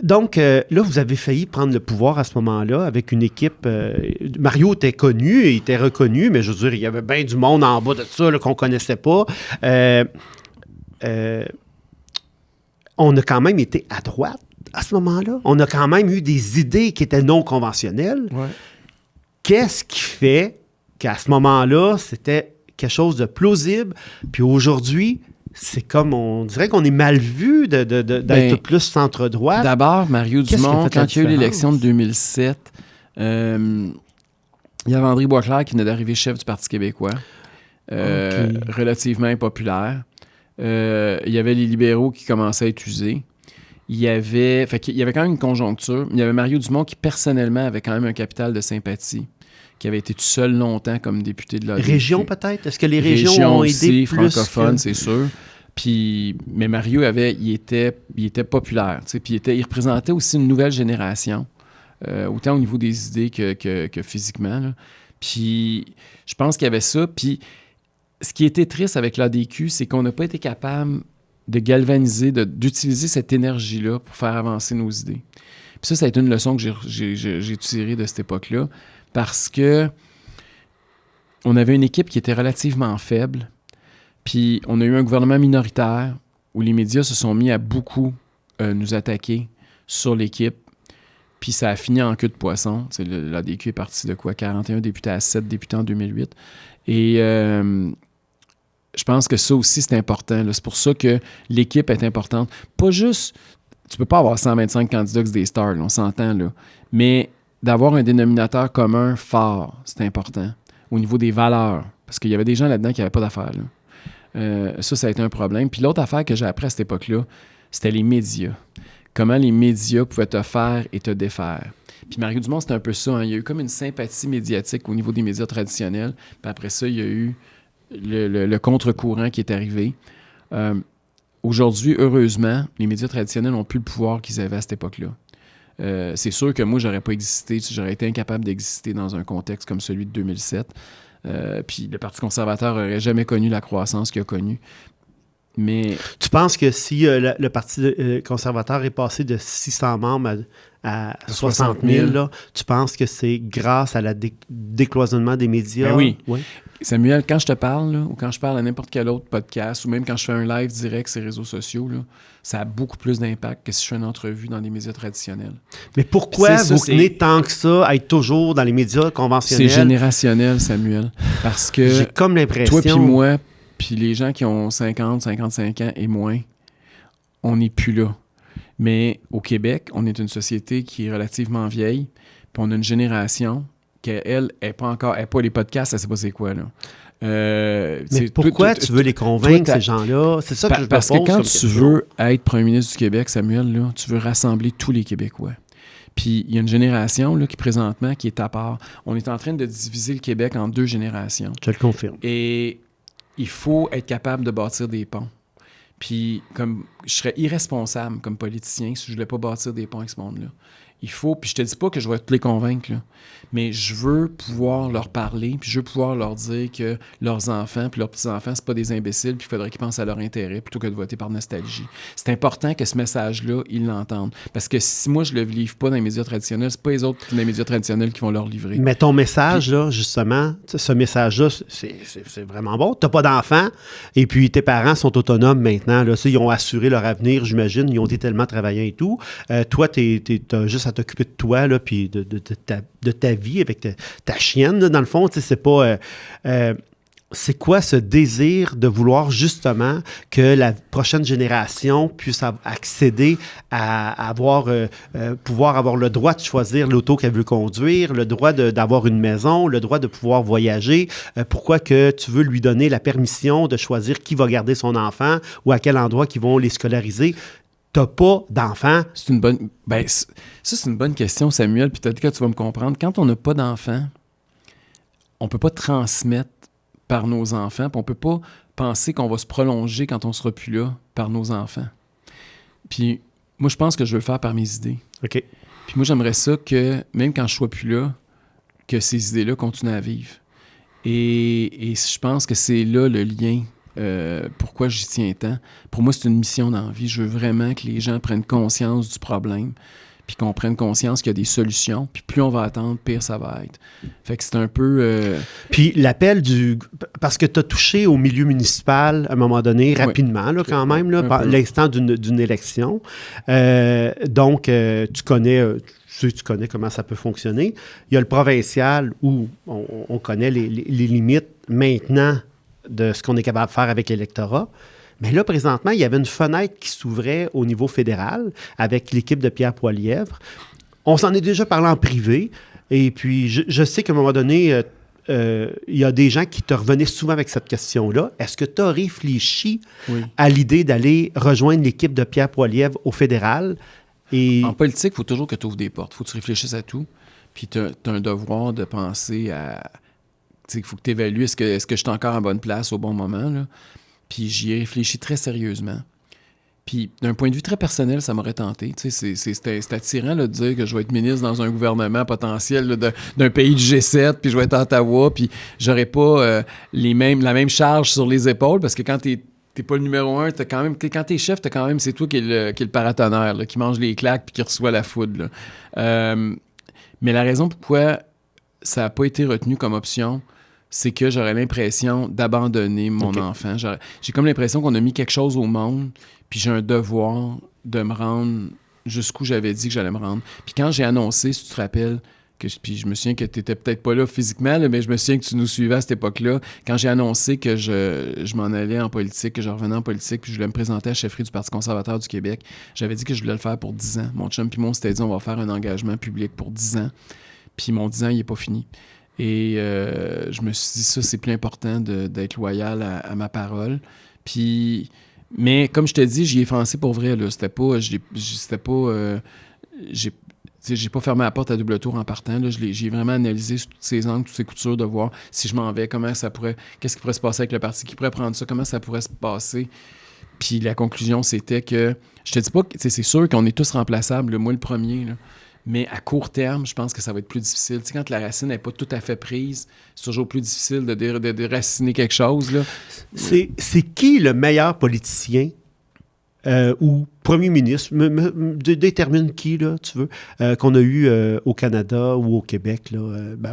Donc, là, vous avez failli prendre le pouvoir à ce moment-là avec une équipe... Mario était connu, il était reconnu, mais je veux dire, il y avait bien du monde en bas de ça là, qu'on ne connaissait pas. On a quand même été à droite à ce moment-là. On a quand même eu des idées qui étaient non conventionnelles. Ouais. Qu'est-ce qui fait qu'à ce moment-là, c'était quelque chose de plausible, puis aujourd'hui, c'est comme, on dirait qu'on est mal vu d'être plus centre-droit. D'abord, Mario Dumont, quand il y a eu l'élection de 2007, il y avait André Boisclair qui venait d'arriver chef du Parti québécois, relativement impopulaire. Il y avait les libéraux qui commençaient à être usés. Il y avait quand même une conjoncture. Il y avait Mario Dumont qui, personnellement, avait quand même un capital de sympathie, qui avait été tout seul longtemps comme député de l'ADQ. Région, peut-être? Est-ce que les régions ont aussi, aidé plus francophones, c'est sûr. Mais Mario il était populaire. Puis il représentait aussi une nouvelle génération, autant au niveau des idées que physiquement. Là. Puis je pense qu'il y avait ça. Puis ce qui était triste avec l'ADQ, c'est qu'on n'a pas été capable de galvaniser, d'utiliser cette énergie-là pour faire avancer nos idées. Puis ça a été une leçon que j'ai tirée de cette époque-là, parce que on avait une équipe qui était relativement faible, puis on a eu un gouvernement minoritaire où les médias se sont mis à beaucoup nous attaquer sur l'équipe, puis ça a fini en queue de poisson. L'ADQ est parti de quoi? 41 députés à 7 députés en 2008. Et je pense que ça aussi, c'est important. Là. C'est pour ça que l'équipe est importante. Pas juste... Tu peux pas avoir 125 candidats que c'est des stars, là, on s'entend, là. Mais d'avoir un dénominateur commun fort, c'est important. Au niveau des valeurs. Parce qu'il y avait des gens là-dedans qui n'avaient pas d'affaires, là. Ça a été un problème. Puis l'autre affaire que j'ai appris à cette époque-là, c'était les médias. Comment les médias pouvaient te faire et te défaire. Puis Mario Dumont, c'était un peu ça. Hein. Il y a eu comme une sympathie médiatique au niveau des médias traditionnels. Puis après ça, il y a eu le contre-courant qui est arrivé. Aujourd'hui, heureusement, les médias traditionnels n'ont plus le pouvoir qu'ils avaient à cette époque-là. C'est sûr que moi, j'aurais pas existé, j'aurais été incapable d'exister dans un contexte comme celui de 2007. Puis le Parti conservateur n'aurait jamais connu la croissance qu'il a connue. Mais... Tu penses que si le Parti conservateur est passé de 600 membres à 60 000, là, tu penses que c'est grâce à la décloisonnement des médias? Ben oui. Samuel, quand je te parle, là, ou quand je parle à n'importe quel autre podcast, ou même quand je fais un live direct sur les réseaux sociaux, là, ça a beaucoup plus d'impact que si je fais une entrevue dans les médias traditionnels. Mais pourquoi vous tenez tant que ça à être toujours dans les médias conventionnels? C'est générationnel, Samuel. Parce que j'ai comme l'impression... Toi puis moi, puis les gens qui ont 50, 55 ans et moins, on n'est plus là. Mais au Québec, on est une société qui est relativement vieille, puis on a une génération qu'elle n'est pas les podcasts, elle ne sait pas c'est quoi, là. Mais pourquoi tu veux les convaincre, ces gens-là? C'est ça que je me pose. Parce que quand tu veux être premier ministre du Québec, Samuel, là, tu veux rassembler tous les Québécois. Puis il y a une génération là, qui présentement qui est à part. On est en train de diviser le Québec en 2 générations. Je le confirme. Et il faut être capable de bâtir des ponts. Puis comme je serais irresponsable comme politicien si je ne voulais pas bâtir des ponts avec ce monde-là. Il faut, puis je te dis pas que je vais tous les convaincre, là, mais je veux pouvoir leur parler, puis je veux pouvoir leur dire que leurs enfants puis leurs petits-enfants, c'est pas des imbéciles, puis il faudrait qu'ils pensent à leur intérêt plutôt que de voter par nostalgie. C'est important que ce message-là, ils l'entendent. Parce que si moi, je le livre pas dans les médias traditionnels, c'est pas les autres dans les médias traditionnels qui vont leur livrer. Mais ton message, là, justement, ce message-là, c'est vraiment bon. T'as pas d'enfants, et puis tes parents sont autonomes maintenant. Là, ils ont assuré leur avenir, j'imagine. Ils ont été tellement travaillants et tout. Toi, t'as juste à t'occuper de toi, là, puis de ta vie avec ta chienne, là, dans le fond. C'est pas... c'est quoi ce désir de vouloir justement que la prochaine génération puisse accéder à pouvoir avoir le droit de choisir l'auto qu'elle veut conduire, le droit d'avoir une maison, le droit de pouvoir voyager? Pourquoi que tu veux lui donner la permission de choisir qui va garder son enfant ou à quel endroit qu'ils vont les scolariser? T'as pas d'enfants? C'est une bonne... ça, c'est une bonne question, Samuel, puis peut-être que tu vas me comprendre. Quand on n'a pas d'enfants, on peut pas transmettre par nos enfants, puis on peut pas penser qu'on va se prolonger quand on sera plus là par nos enfants. Puis moi, je pense que je veux le faire par mes idées. OK. Puis moi, j'aimerais ça que, même quand je sois plus là, que ces idées-là continuent à vivre. Et je pense que c'est là le lien. Pourquoi j'y tiens tant. Pour moi, c'est une mission dans la vie. Je veux vraiment que les gens prennent conscience du problème, puis qu'on prenne conscience qu'il y a des solutions, puis plus on va attendre, pire ça va être. Fait que c'est un peu... Puis l'appel parce que tu as touché au milieu municipal à un moment donné, rapidement, là, quand même, là, l'instant d'une élection. Donc, tu connais... tu connais comment ça peut fonctionner. Il y a le provincial où on connaît les limites maintenant de ce qu'on est capable de faire avec l'électorat. Mais là, présentement, il y avait une fenêtre qui s'ouvrait au niveau fédéral avec l'équipe de Pierre Poilievre. On s'en est déjà parlé en privé. Et puis, je sais qu'à un moment donné, il y a des gens qui te revenaient souvent avec cette question-là. Est-ce que tu as réfléchi à l'idée d'aller rejoindre l'équipe de Pierre Poilievre au fédéral? En politique, il faut toujours que tu ouvres des portes. Il faut que tu réfléchisses à tout. Puis tu as un devoir de penser à... Il faut que tu évalues est-ce que je suis encore en bonne place au bon moment, là? Puis j'y ai réfléchi très sérieusement. Puis d'un point de vue très personnel, ça m'aurait tenté. C'est attirant là, de dire que je vais être ministre dans un gouvernement potentiel là, d'un pays du G7, puis je vais être à Ottawa, puis j'aurai pas la même charge sur les épaules, parce que quand t'es pas le numéro un, t'as quand même, quand t'es chef, t'as quand même, c'est toi qui est le paratonnerre, là, qui mange les claques puis qui reçoit la foudre. Mais la raison pourquoi ça n'a pas été retenu comme option, c'est que j'aurais l'impression d'abandonner mon enfant. J'ai comme l'impression qu'on a mis quelque chose au monde, puis j'ai un devoir de me rendre jusqu'où j'avais dit que j'allais me rendre. Puis quand j'ai annoncé, si tu te rappelles, puis je me souviens que tu n'étais peut-être pas là physiquement, là, mais je me souviens que tu nous suivais à cette époque-là, quand j'ai annoncé que je m'en allais en politique, que je revenais en politique, puis je voulais me présenter à la chefferie du Parti conservateur du Québec, j'avais dit que je voulais le faire pour 10 ans. Mon chum puis moi, on s'était dit, on va faire un engagement public pour 10 ans. Puis mon 10 ans, il n'est pas fini. Et je me suis dit, ça, c'est plus important d'être loyal à ma parole. Puis, mais comme je te dis, j'y ai foncé pour vrai. Là. J'ai pas fermé la porte à double tour en partant. Là. J'ai vraiment analysé toutes ces angles, toutes ces coutures, de voir si je m'en vais, qu'est-ce qui pourrait se passer avec le parti, qui pourrait prendre ça, comment ça pourrait se passer. Puis la conclusion, c'était que, je te dis pas que c'est sûr qu'on est tous remplaçables, moi le premier, là. Mais à court terme, je pense que ça va être plus difficile. Tu sais, quand la racine n'est pas tout à fait prise, c'est toujours plus difficile de déraciner quelque chose. Là. C'est qui le meilleur politicien ou premier ministre, détermine qui, là, tu veux, qu'on a eu au Canada ou au Québec, là,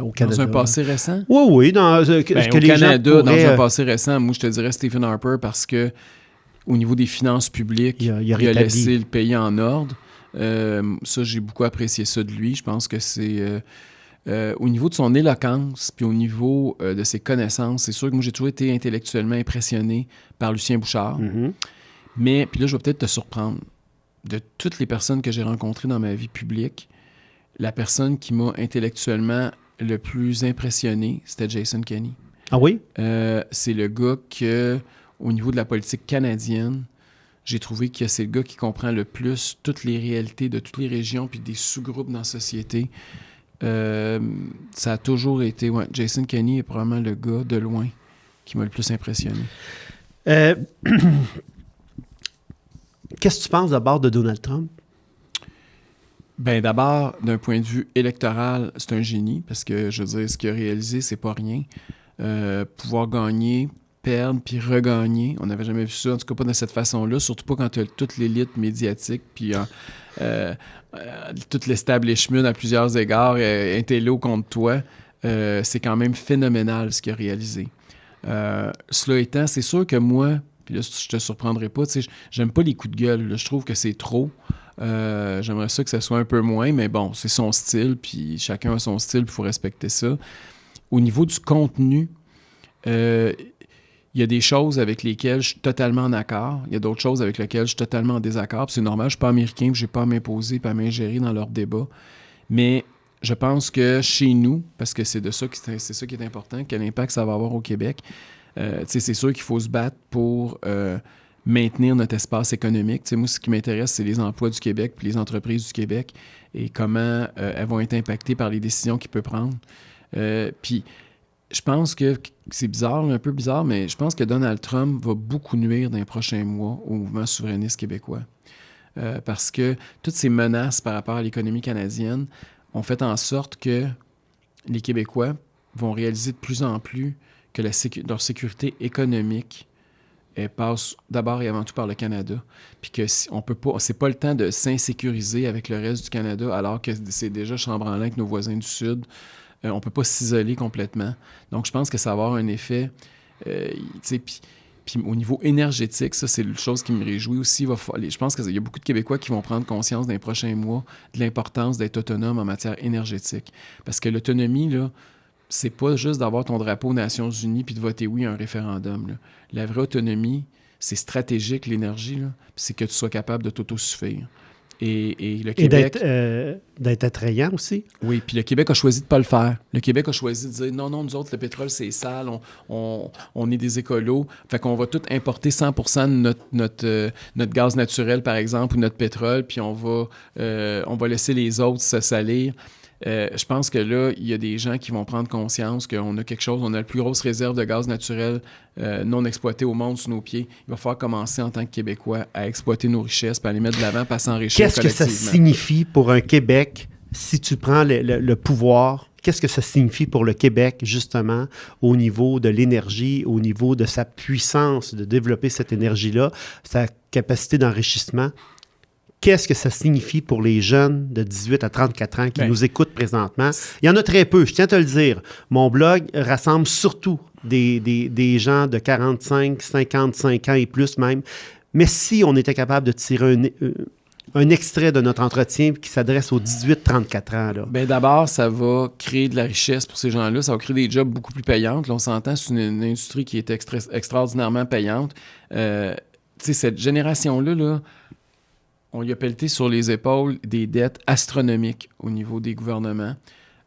au Canada. Dans un passé récent? Oui. Dans au Canada, dans un passé récent, moi, je te dirais Stephen Harper, parce que au niveau des finances publiques, il a laissé le pays en ordre. Ça, j'ai beaucoup apprécié ça de lui. Je pense que c'est... au niveau de son éloquence, puis au niveau de ses connaissances, c'est sûr que moi, j'ai toujours été intellectuellement impressionné par Lucien Bouchard. Mm-hmm. Mais, puis là, je vais peut-être te surprendre. De toutes les personnes que j'ai rencontrées dans ma vie publique, la personne qui m'a intellectuellement le plus impressionné, c'était Jason Kenney. Ah oui? C'est le gars que, au niveau de la politique canadienne, j'ai trouvé que c'est le gars qui comprend le plus toutes les réalités de toutes les régions puis des sous-groupes dans la société. Ça a toujours été... Ouais, Jason Kenney est probablement le gars, de loin, qui m'a le plus impressionné. Qu'est-ce que tu penses d'abord de Donald Trump? Bien, d'abord, d'un point de vue électoral, c'est un génie, parce que, je veux dire, ce qu'il a réalisé, c'est pas rien. Pouvoir gagner, perdre, puis regagner, on n'avait jamais vu ça, en tout cas pas de cette façon-là, surtout pas quand tu as toute l'élite médiatique, puis tout l'establishment à plusieurs égards intello contre toi. C'est quand même phénoménal ce qu'il a réalisé. Cela étant, c'est sûr que moi, puis là, je te surprendrai pas, tu sais, j'aime pas les coups de gueule, là, je trouve que c'est trop. J'aimerais ça que ça soit un peu moins, mais bon, c'est son style, puis chacun a son style, puis il faut respecter ça. Au niveau du contenu, il y a des choses avec lesquelles je suis totalement en accord. Il y a d'autres choses avec lesquelles je suis totalement en désaccord. Puis c'est normal, je ne suis pas américain, je n'ai pas à m'imposer, pas à m'ingérer dans leurs débats. Mais je pense que chez nous, parce que c'est ça qui est important, quel impact ça va avoir au Québec, c'est sûr qu'il faut se battre pour maintenir notre espace économique. Moi, ce qui m'intéresse, c'est les emplois du Québec puis les entreprises du Québec et comment elles vont être impactées par les décisions qu'il peut prendre. Puis je pense que c'est bizarre, un peu bizarre, mais je pense que Donald Trump va beaucoup nuire dans les prochains mois au mouvement souverainiste québécois. Parce que toutes ces menaces par rapport à l'économie canadienne ont fait en sorte que les Québécois vont réaliser de plus en plus que leur sécurité économique passe d'abord et avant tout par le Canada. Puis que on peut pas, c'est pas le temps de s'insécuriser avec le reste du Canada alors que c'est déjà chambranlant avec nos voisins du Sud. On peut pas s'isoler complètement. Donc, je pense que ça va avoir un effet... puis Puis au niveau énergétique, ça, c'est une chose qui me réjouit aussi. Je pense qu'il y a beaucoup de Québécois qui vont prendre conscience dans les prochains mois de l'importance d'être autonome en matière énergétique. Parce que l'autonomie, là, c'est pas juste d'avoir ton drapeau aux Nations Unies puis de voter oui à un référendum, là. La vraie autonomie, c'est stratégique, l'énergie, là, puis c'est que tu sois capable de t'autosuffire. Et le Québec... Et d'être attrayant aussi. Oui, puis le Québec a choisi de ne pas le faire. Le Québec a choisi de dire non, nous autres, le pétrole, c'est sale, on est des écolos. Fait qu'on va tout importer 100% de notre gaz naturel, par exemple, ou notre pétrole, puis on va laisser les autres se salir. Je pense que là, il y a des gens qui vont prendre conscience qu'on a quelque chose, on a la plus grosse réserve de gaz naturel non exploitée au monde sous nos pieds. Il va falloir commencer en tant que Québécois à exploiter nos richesses, puis à les mettre de l'avant, puis à s'enrichir collectivement. Qu'est-ce que ça signifie pour un Québec, si tu prends le pouvoir, qu'est-ce que ça signifie pour le Québec, justement, au niveau de l'énergie, au niveau de sa puissance de développer cette énergie-là, sa capacité d'enrichissement? Qu'est-ce que ça signifie pour les jeunes de 18 à 34 ans qui nous écoutent présentement? Il y en a très peu, je tiens à te le dire. Mon blog rassemble surtout des gens de 45, 55 ans et plus même. Mais si on était capable de tirer un extrait de notre entretien qui s'adresse aux 18-34 ans. Là. Bien, d'abord, ça va créer de la richesse pour ces gens-là. Ça va créer des jobs beaucoup plus payantes. Là, on s'entend, c'est une industrie qui est extraordinairement payante. Tu sais, cette génération-là, là, on lui a pelleté sur les épaules des dettes astronomiques au niveau des gouvernements.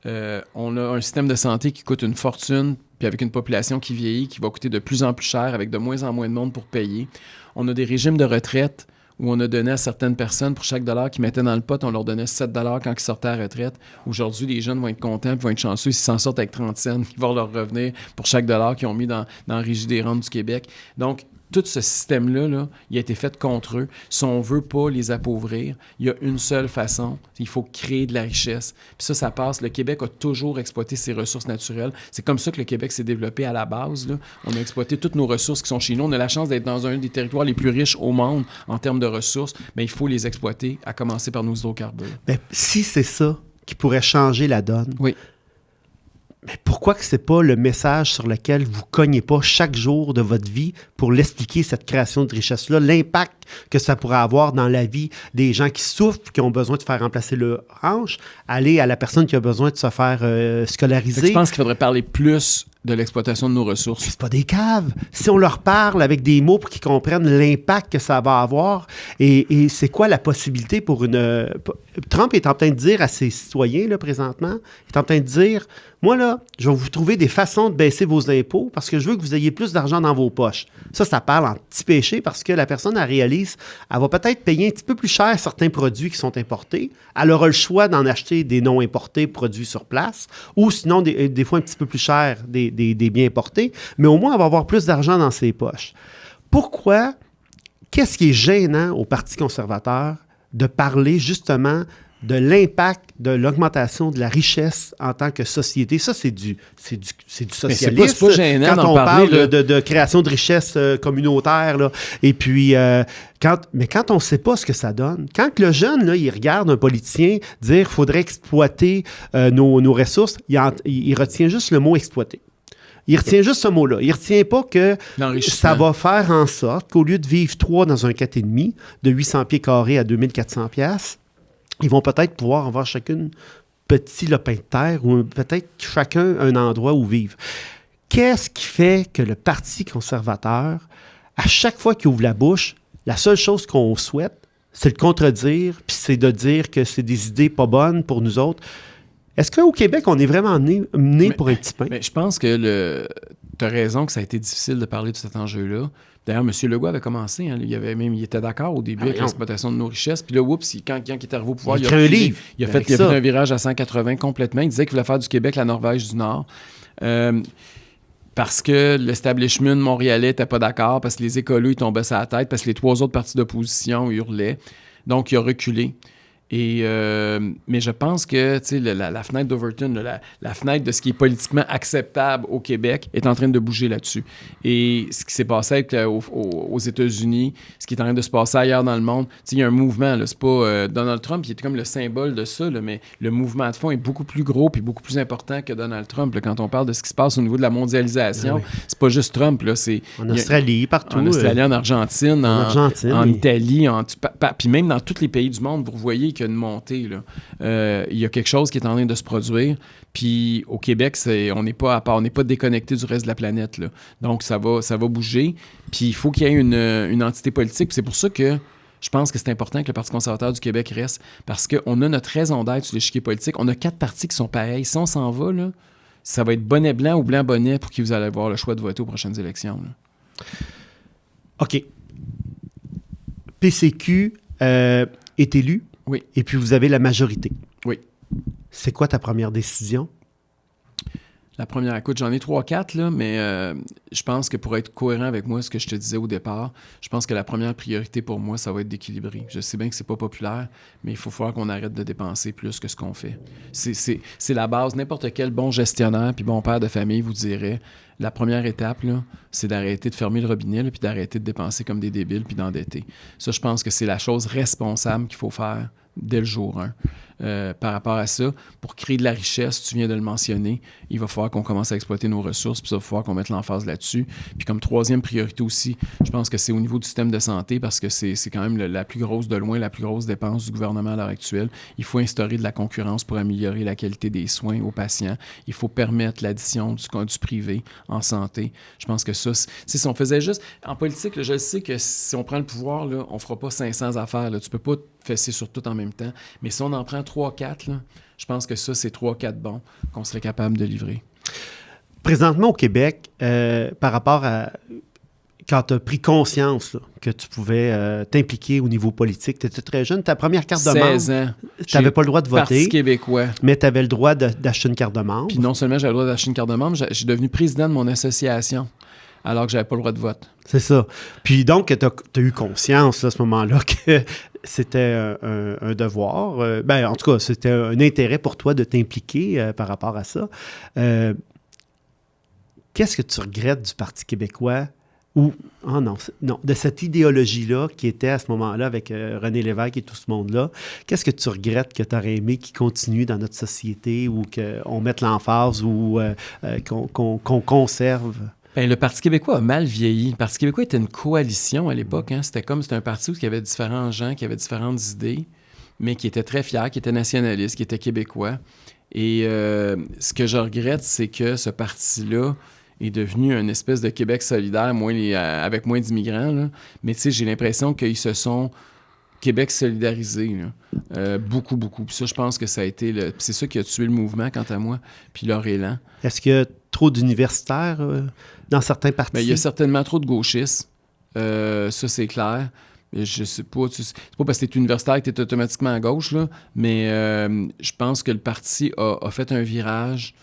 On a un système de santé qui coûte une fortune, puis avec une population qui vieillit, qui va coûter de plus en plus cher, avec de moins en moins de monde pour payer. On a des régimes de retraite où on a donné à certaines personnes, pour chaque dollar qu'ils mettaient dans le pot, on leur donnait 7 $ quand ils sortaient à la retraite. Aujourd'hui, les jeunes vont être contents, vont être chanceux s'ils s'en sortent avec 30 cents, qui vont leur revenir pour chaque dollar qu'ils ont mis dans la Régie des rentes du Québec. Donc, tout ce système-là, là, il a été fait contre eux. Si on ne veut pas les appauvrir, il y a une seule façon, il faut créer de la richesse. Puis ça passe. Le Québec a toujours exploité ses ressources naturelles. C'est comme ça que le Québec s'est développé à la base, là. On a exploité toutes nos ressources qui sont chez nous. On a la chance d'être dans un des territoires les plus riches au monde en termes de ressources, mais il faut les exploiter, à commencer par nos hydrocarbures. Mais si c'est ça qui pourrait changer la donne, oui. Mais pourquoi que c'est pas le message sur lequel vous cognez pas chaque jour de votre vie pour l'expliquer, cette création de richesse-là, l'impact que ça pourrait avoir dans la vie des gens qui souffrent, qui ont besoin de faire remplacer leur hanche, aller à la personne qui a besoin de se faire scolariser. Je pense qu'il faudrait parler plus de l'exploitation de nos ressources. C'est pas des caves. Si on leur parle avec des mots pour qu'ils comprennent l'impact que ça va avoir et c'est quoi la possibilité pour une... Trump est en train de dire à ses citoyens, là, présentement, il est en train de dire, moi, là, je vais vous trouver des façons de baisser vos impôts parce que je veux que vous ayez plus d'argent dans vos poches. Ça parle en petit péché parce que la personne, elle réalise, elle va peut-être payer un petit peu plus cher certains produits qui sont importés. Elle aura le choix d'en acheter des non importés produits sur place ou sinon, des fois, un petit peu plus cher des biens importés, mais au moins, elle va avoir plus d'argent dans ses poches. Pourquoi? Qu'est-ce qui est gênant au Parti conservateur de parler justement de l'impact de l'augmentation de la richesse en tant que société? Ça, c'est du socialisme. C'est pas gênant quand on parler, parle de création de richesse communautaire. Là. Et puis, quand on ne sait pas ce que ça donne, quand le jeune, là, il regarde un politicien dire qu'il faudrait exploiter nos ressources, il retient juste le mot « exploiter ». Il retient juste ce mot-là. Il ne retient pas que ça va faire en sorte qu'au lieu de vivre 3 dans un 4,5, de 800 pieds carrés à 2400 piastres, ils vont peut-être pouvoir avoir chacune petit lopin de terre ou peut-être chacun un endroit où vivre. Qu'est-ce qui fait que le Parti conservateur, à chaque fois qu'il ouvre la bouche, la seule chose qu'on souhaite, c'est le contredire, puis c'est de dire que c'est des idées pas bonnes pour nous autres? Est-ce qu'au Québec, on est vraiment né pour un petit pain? Mais je pense que tu as raison que ça a été difficile de parler de cet enjeu-là. D'ailleurs, M. Legault avait commencé. Hein, il était d'accord au début avec l'exploitation de nos richesses. Puis là, quand il est arrivé au pouvoir, il a un livre. Il a fait un virage à 180 complètement. Il disait qu'il voulait faire du Québec la Norvège du Nord. Parce que l'establishment montréalais n'était pas d'accord, parce que les écolos ils tombaient sur la tête, parce que les 3 autres partis d'opposition hurlaient. Donc, il a reculé. Mais je pense que la fenêtre d'Overton, la fenêtre de ce qui est politiquement acceptable au Québec est en train de bouger là-dessus. Et ce qui s'est passé aux États-Unis, ce qui est en train de se passer ailleurs dans le monde, il y a un mouvement. Là, c'est pas Donald Trump qui est comme le symbole de ça, là, mais le mouvement de fond est beaucoup plus gros et beaucoup plus important que Donald Trump. Là, quand on parle de ce qui se passe au niveau de la mondialisation, c'est pas juste Trump. Là, en Australie, partout. En Australie, en Argentine, en Italie, puis même dans tous les pays du monde, vous voyez qu'il y a une montée. Il y a quelque chose qui est en train de se produire. Puis au Québec, on n'est pas à part, on n'est pas déconnecté du reste de la planète. Là. Donc ça va bouger. Puis il faut qu'il y ait une entité politique. Puis c'est pour ça que je pense que c'est important que le Parti conservateur du Québec reste, parce qu'on a notre raison d'être sur l'échiquier politique. On a 4 partis qui sont pareils. Si on s'en va, là, ça va être bonnet blanc ou blanc bonnet pour qui vous allez avoir le choix de voter aux prochaines élections. Là. OK. PCQ est élu. Oui. Et puis vous avez la majorité. Oui. C'est quoi ta première décision? La première, écoute, j'en ai 3-4, là, mais je pense que pour être cohérent avec moi, ce que je te disais au départ, je pense que la première priorité pour moi, ça va être d'équilibrer. Je sais bien que c'est pas populaire, mais il faut falloir qu'on arrête de dépenser plus que ce qu'on fait. C'est la base. N'importe quel bon gestionnaire puis bon père de famille vous dirait, la première étape, là, c'est d'arrêter de fermer le robinet puis d'arrêter de dépenser comme des débiles puis d'endetter. Ça, je pense que c'est la chose responsable qu'il faut faire dès le jour 1. Par rapport à ça, pour créer de la richesse, tu viens de le mentionner, il va falloir qu'on commence à exploiter nos ressources, puis ça va falloir qu'on mette l'emphase là-dessus. Puis comme troisième priorité aussi, je pense que c'est au niveau du système de santé, parce que c'est quand même la plus grosse de loin, la plus grosse dépense du gouvernement à l'heure actuelle. Il faut instaurer de la concurrence pour améliorer la qualité des soins aux patients. Il faut permettre l'addition du privé en santé. Je pense que ça, si on faisait juste... En politique, là, je sais que si on prend le pouvoir, là, on ne fera pas 500 affaires. Là. Tu peux pas fesser sur tout en même temps. Mais si on en prend 3-4, là, je pense que ça, c'est 3-4 bons qu'on serait capable de livrer. Présentement au Québec, par rapport à quand tu as pris conscience là, que tu pouvais t'impliquer au niveau politique, tu étais très jeune, ta première carte de membre, 16 ans. Tu n'avais pas le droit de voter. Parti québécois. Mais tu avais le droit d'acheter une carte de membre. Puis non seulement j'avais le droit d'acheter une carte de membre, j'ai devenu président de mon association, alors que j'avais pas le droit de vote. C'est ça. Puis donc, tu as eu conscience là, à ce moment-là que c'était un devoir. En tout cas, c'était un intérêt pour toi de t'impliquer par rapport à ça. Qu'est-ce que tu regrettes du Parti québécois ou de cette idéologie-là qui était à ce moment-là avec René Lévesque et tout ce monde-là? Qu'est-ce que tu regrettes que tu aurais aimé qu'il continue dans notre société ou qu'on mette l'emphase ou qu'on conserve? Bien, le Parti québécois a mal vieilli. Le Parti québécois était une coalition à l'époque. Hein. C'était un parti où il y avait différents gens qui avaient différentes idées, mais qui étaient très fiers, qui étaient nationalistes, qui étaient québécois. Et ce que je regrette, c'est que ce parti-là est devenu une espèce de Québec solidaire, avec moins d'immigrants. Là. Mais tu sais, j'ai l'impression qu'ils se sont Québec solidarisé. Là. Beaucoup, beaucoup. Puis ça, je pense que ça a été... c'est ça qui a tué le mouvement, quant à moi, puis leur élan. Est-ce qu'il y a trop d'universitaires dans certains partis? Bien, il y a certainement trop de gauchistes. Ça, c'est clair. Je sais pas, c'est pas parce que tu es universitaire que tu es automatiquement à gauche, là, mais je pense que le parti a fait un virage.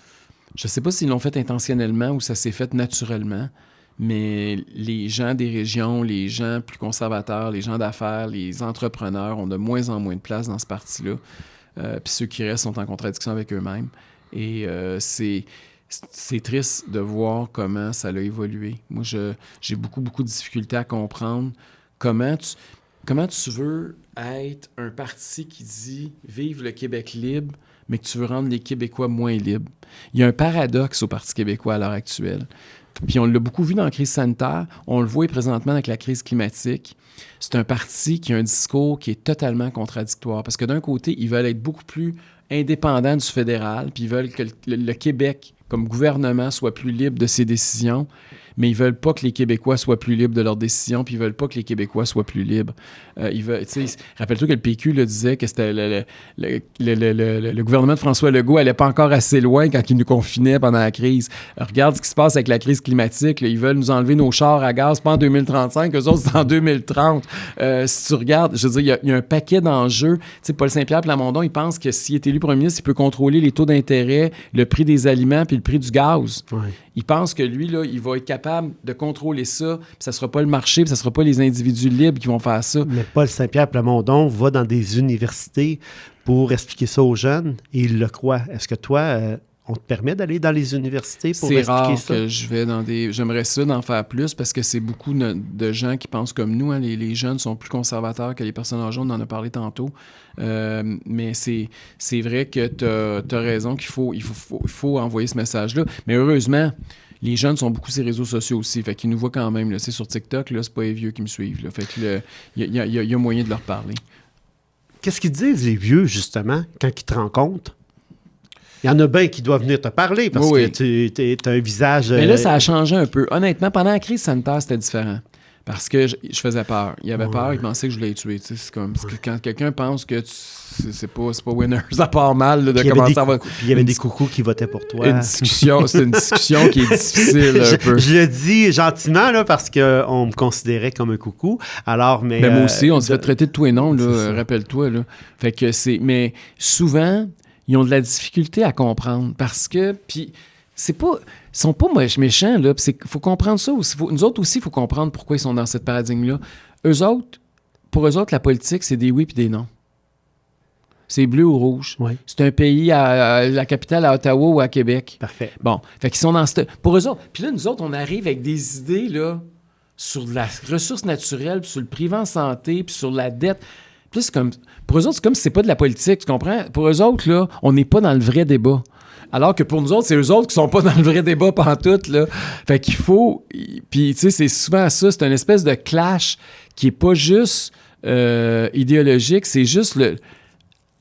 Je sais pas s'ils l'ont fait intentionnellement ou ça s'est fait naturellement, mais les gens des régions, les gens plus conservateurs, les gens d'affaires, les entrepreneurs ont de moins en moins de place dans ce parti-là. Puis ceux qui restent sont en contradiction avec eux-mêmes. Et c'est triste de voir comment ça a évolué. Moi, j'ai beaucoup, beaucoup de difficultés à comprendre comment tu veux être un parti qui dit « Vive le Québec libre », mais que tu veux rendre les Québécois moins libres. Il y a un paradoxe au Parti québécois à l'heure actuelle. Puis on l'a beaucoup vu dans la crise sanitaire, on le voit présentement avec la crise climatique. C'est un parti qui a un discours qui est totalement contradictoire, parce que d'un côté, ils veulent être beaucoup plus indépendants du fédéral, puis ils veulent que le Québec, comme gouvernement, soit plus libre de ses décisions, mais ils veulent pas que les Québécois soient plus libres de leurs décisions, puis ils veulent pas que les Québécois soient plus libres. Rappelle-toi que le PQ disait que c'était le gouvernement de François Legault allait pas encore assez loin quand il nous confinait pendant la crise. Regarde ce qui se passe avec la crise climatique. Là, ils veulent nous enlever nos chars à gaz, pas en 2035, eux autres, c'est en 2030. Si tu regardes, je veux dire, il y a un paquet d'enjeux. Tu sais, Paul Saint-Pierre Plamondon, il pense que s'il est élu premier ministre, il peut contrôler les taux d'intérêt, le prix des aliments puis le prix du gaz. Ouais. Il pense que lui, là, il va être capable capable de contrôler ça, puis ça sera pas le marché, puis ça sera pas les individus libres qui vont faire ça. Mais Paul Saint-Pierre Plamondon va dans des universités pour expliquer ça aux jeunes et il le croit. Est-ce que toi, on te permet d'aller dans les universités pour expliquer ça? C'est rare que je vais dans des... J'aimerais ça d'en faire plus parce que c'est beaucoup de gens qui pensent comme nous. Hein. Les jeunes sont plus conservateurs que les personnes âgées. On en a parlé tantôt. Mais c'est vrai que tu as raison qu'il faut envoyer ce message-là. Mais heureusement, les jeunes sont beaucoup sur les réseaux sociaux aussi. Fait qu'ils nous voient quand même. Là. C'est sur TikTok, là, c'est pas les vieux qui me suivent. Là. Fait que il y a moyen de leur parler. Qu'est-ce qu'ils disent, les vieux, justement, quand ils te rencontrent? Il y en a bien qui doivent venir te parler parce que tu as un visage... Mais là, ça a changé un peu. Honnêtement, pendant la crise sanitaire, c'était différent. Parce que je faisais peur. Il avait peur, il pensait que je voulais les tuer. C'est comme quand quelqu'un pense que c'est pas winners, ça part mal là, de commencer à avoir... Puis il y avait des coucous qui votaient pour toi. C'est une discussion qui est difficile un peu. Je le dis gentiment là, parce qu'on me considérait comme un coucou. Alors, mais moi aussi, on se fait traiter de tout et non, là, rappelle-toi. Là. Fait que mais souvent... Ils ont de la difficulté à comprendre parce que, puis, ils sont pas méchants, là. Il faut comprendre ça aussi. Nous autres aussi, il faut comprendre pourquoi ils sont dans cette paradigme-là. Pour eux autres, la politique, c'est des oui puis des non. C'est bleu ou rouge. Oui. C'est un pays, la capitale à Ottawa ou à Québec. Parfait. Bon, fait qu'ils sont dans cette... Pour eux autres. Puis là, nous autres, on arrive avec des idées, là, sur la ressource naturelle, puis sur le privé en santé, puis sur la dette. Puis c'est comme, pour eux autres, c'est comme si c'est pas de la politique, tu comprends? Pour eux autres, là, on n'est pas dans le vrai débat. Alors que pour nous autres, c'est eux autres qui sont pas dans le vrai débat pantoute, là. Fait qu'il faut... Puis, tu sais, c'est souvent ça, c'est une espèce de clash qui est pas juste idéologique, c'est juste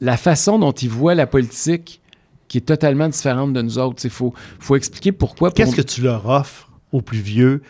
la façon dont ils voient la politique qui est totalement différente de nous autres. Il faut expliquer pourquoi... Qu'est-ce que tu leur offres aux plus vieux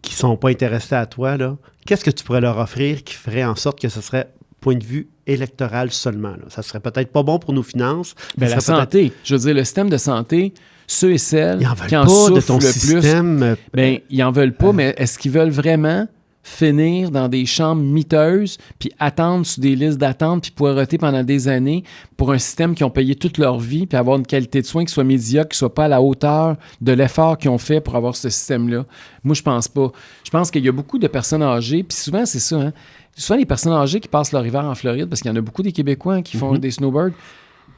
qui sont pas intéressés à toi, là? Qu'est-ce que tu pourrais leur offrir qui ferait en sorte que ce serait point de vue électoral seulement. Là. Ça serait peut-être pas bon pour nos finances. Mais la santé, je veux dire, le système de santé, ceux et celles qui en souffrent de ton le système, plus, ben, ils en veulent pas, mais est-ce qu'ils veulent vraiment finir dans des chambres miteuses, puis attendre sur des listes d'attente, puis poireauter pendant des années pour un système qui ont payé toute leur vie, puis avoir une qualité de soins qui soit médiocre, qui soit pas à la hauteur de l'effort qu'ils ont fait pour avoir ce système-là? Moi, je pense pas. Je pense qu'il y a beaucoup de personnes âgées, puis souvent, c'est ça, hein? Souvent, les personnes âgées qui passent leur hiver en Floride, parce qu'il y en a beaucoup des Québécois qui font des snowbirds,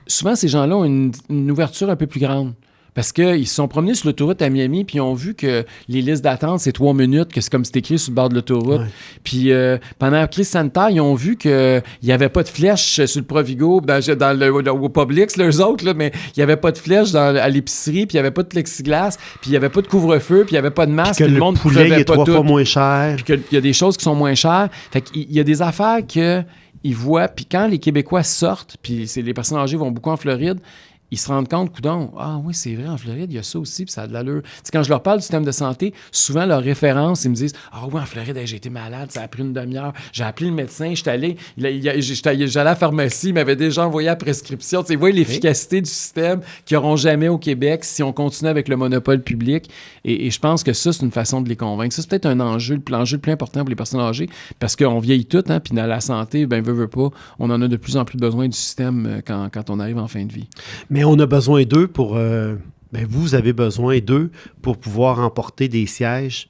souvent, ces gens-là ont une ouverture un peu plus grande. Parce qu'ils se sont promenés sur l'autoroute à Miami, puis ils ont vu que les listes d'attente, c'est 3 minutes, que c'est comme c'est écrit sur le bord de l'autoroute. Ouais. Puis pendant la crise sanitaire, ils ont vu qu'il n'y avait pas de flèche sur le Provigo, au Publix, là, eux autres, là, mais il n'y avait pas de flèche à l'épicerie, puis il n'y avait pas de plexiglas, puis il n'y avait pas de couvre-feu, puis il n'y avait pas de masque. Puis que le monde poulet est 3 fois moins cher. Puis qu'il y a des choses qui sont moins chères. Fait qu'il y a des affaires qu'ils voient, puis quand les Québécois sortent, puis les personnes âgées vont beaucoup en Floride, ils se rendent compte, coudonc, ah oui, c'est vrai, en Floride, il y a ça aussi, puis ça a de l'allure. T'sais, quand je leur parle du système de santé, souvent, leur référence, ils me disent, ah oui, en Floride, j'ai été malade, ça a pris une demi-heure, j'ai appelé le médecin, j'étais allé à la pharmacie, il m'avait déjà envoyé la prescription. Tu vois l'efficacité du système qu'ils n'auront jamais au Québec si on continue avec le monopole public. Et je pense que ça, c'est une façon de les convaincre. Ça, c'est peut-être l'enjeu le plus important pour les personnes âgées, parce qu'on vieillit toutes, hein, puis dans la santé, ben veut pas, on en a de plus en plus besoin du système quand on arrive en fin de vie. Mais on a besoin d'eux pour... vous avez besoin d'eux pour pouvoir emporter des sièges.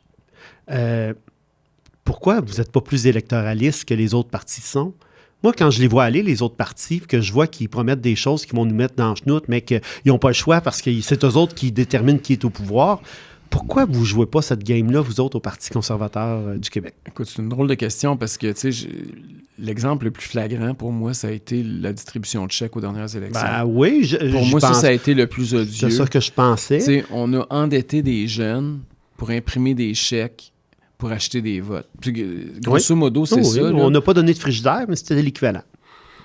Pourquoi vous n'êtes pas plus électoraliste que les autres partis sont? Moi, quand je les vois aller, les autres partis, que je vois qu'ils promettent des choses qui vont nous mettre dans le chenoute, mais qu'ils n'ont pas le choix parce que c'est eux autres qui déterminent qui est au pouvoir, pourquoi vous ne jouez pas cette game-là, vous autres, au Parti conservateur du Québec? Écoute, c'est une drôle de question parce que, tu sais, l'exemple le plus flagrant pour moi, ça a été la distribution de chèques aux dernières élections. Ben oui, pour moi, ça a été le plus odieux. C'est ça que je pensais. Tu sais, on a endetté des jeunes pour imprimer des chèques pour acheter des votes. Puis, grosso modo, c'est ça. On n'a pas donné de frigidaire, mais c'était l'équivalent.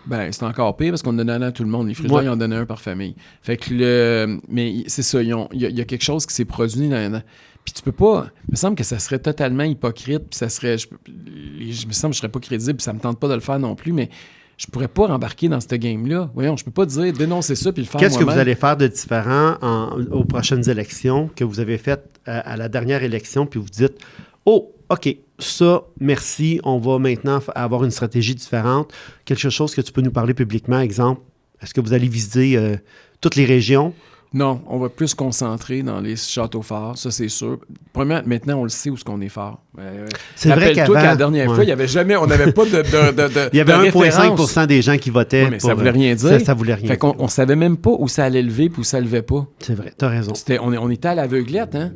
Ben, c'est encore pire parce qu'on donnait à tout le monde. Les frigidaires, ils en donnaient un par famille. Fait que mais c'est ça, il y a quelque chose qui s'est produit dans... Puis tu peux pas... Il me semble que ça serait totalement hypocrite, puis ça serait... Je me semble que je serais pas crédible, puis ça me tente pas de le faire non plus, mais je pourrais pas rembarquer dans cette game-là. Voyons, je peux pas dire dénoncer ça puis le faire Qu'est-ce moi-même. que vous allez faire de différent aux prochaines élections que vous avez faites à la dernière élection, puis vous dites « Oh, OK, ça, merci, on va maintenant avoir une stratégie différente. » Quelque chose que tu peux nous parler publiquement, exemple, est-ce que vous allez visiter toutes les régions Non, on va plus se concentrer dans les châteaux forts, ça c'est sûr. Premièrement, maintenant, on le sait où est-ce qu'on est fort. C'est vrai Rappelle-toi qu'avant, qu'à la dernière fois, il y avait jamais, on n'avait pas il y avait de 1,5% des gens qui votaient. Oui, mais ça voulait rien dire. Ça voulait rien fait qu'on on savait même pas où ça allait lever puis où ça levait pas. C'est vrai, t'as raison. On était à l'aveuglette, hein.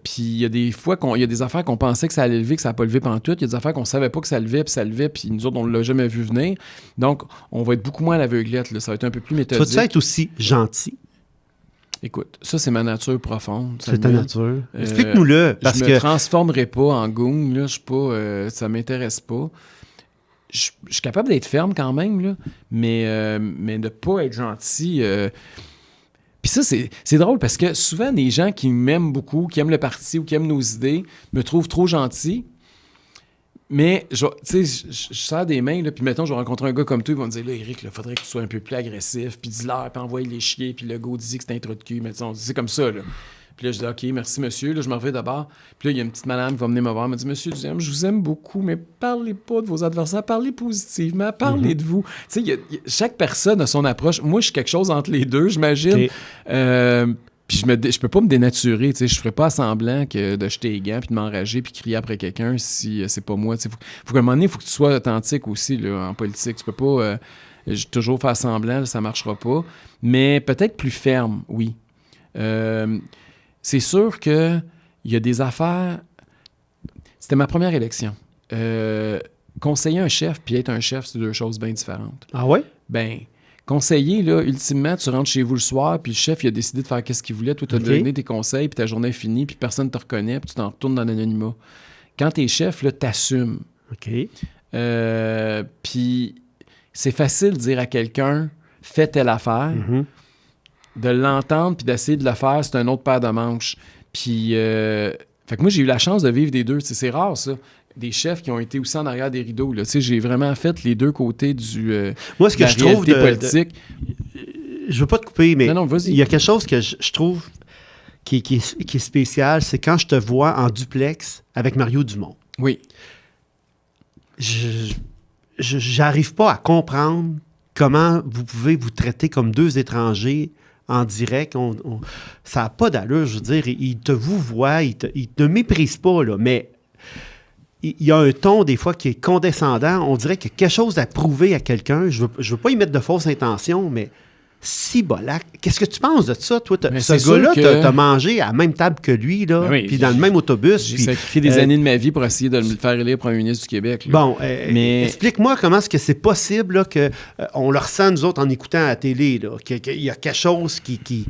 Puis il y a des fois, il y a des affaires qu'on pensait que ça allait lever, que ça n'a pas levé pantoute. Il y a des affaires qu'on savait pas que ça levait, puis nous autres, on l'a jamais vu venir. Donc, on va être beaucoup moins à l'aveuglette, là. Ça va être un peu plus méthodique. Tu vas être aussi gentil? Écoute, ça, c'est ma nature profonde. C'est ta nature. Explique-nous-le. Je me transformerai pas en goon, là. Je suis pas... ça m'intéresse pas. Je suis capable d'être ferme quand même, là, mais de pas être gentil... Puis ça, c'est drôle parce que souvent, les gens qui m'aiment beaucoup, qui aiment le parti ou qui aiment nos idées, me trouvent trop gentil. Mais, tu sais, je serre des mains, là, puis mettons, je vais rencontrer un gars comme toi, ils vont me dire, là, Éric, il faudrait que tu sois un peu plus agressif, puis dis-leur, puis envoie les chier, puis le gars dit que c'est un trou de cul, mais c'est comme ça, là. Puis là, je dis, OK, merci, monsieur, là, je m'en vais d'abord. Puis là, il y a une petite madame qui va venir me voir, elle me dit, monsieur Duhem, je vous aime beaucoup, mais parlez pas de vos adversaires, parlez positivement, parlez de vous. Tu sais, chaque personne a son approche. Moi, je suis quelque chose entre les deux, j'imagine. Okay. Puis je peux pas me dénaturer, tu sais, je ferais pas semblant de jeter les gants puis de m'enrager puis crier après quelqu'un si c'est pas moi, tu sais. Faut qu'à un moment donné, il faut que tu sois authentique aussi là, en politique. Tu peux pas toujours faire semblant, là, ça marchera pas. Mais peut-être plus ferme, oui. C'est sûr que il y a des affaires... C'était ma première élection. Conseiller un chef puis être un chef, c'est deux choses bien différentes. Ah ouais? Ben... Conseiller, là, ultimement, tu rentres chez vous le soir, puis le chef, il a décidé de faire qu'est-ce qu'il voulait. Toi, tu as donné tes conseils, puis ta journée est finie, puis personne ne te reconnaît, puis tu t'en retournes dans l'anonymat. Quand t'es chef, là, t'assumes. OK. Puis c'est facile de dire à quelqu'un, fais telle affaire, de l'entendre, puis d'essayer de le faire, c'est un autre paire de manches. Puis, fait que moi, j'ai eu la chance de vivre des deux. C'est rare, ça. Des chefs qui ont été aussi en arrière des rideaux. Là. J'ai vraiment fait les deux côtés moi, ce que je trouve politique. Je veux pas te couper, mais non, il y a quelque chose que je trouve qui est spécial, c'est quand je te vois en duplex avec Mario Dumont. Oui. J'arrive pas à comprendre comment vous pouvez vous traiter comme deux étrangers en direct. Ça n'a pas d'allure, je veux dire. Il te vous voit, il te méprise pas, là, mais... Il y a un ton, des fois, qui est condescendant. On dirait qu'il y a quelque chose à prouver à quelqu'un. Je veux pas y mettre de fausses intentions, mais si bolac. Qu'est-ce que tu penses de ça, toi? Ce gars-là, t'as mangé à la même table que lui, là, puis dans le même autobus. J'ai sacrifié des années de ma vie pour essayer de me faire élire premier ministre du Québec. Là. Bon, explique-moi comment est-ce que c'est possible là, qu'on le ressent, nous autres, en écoutant à la télé, là, qu'il y a quelque chose qui...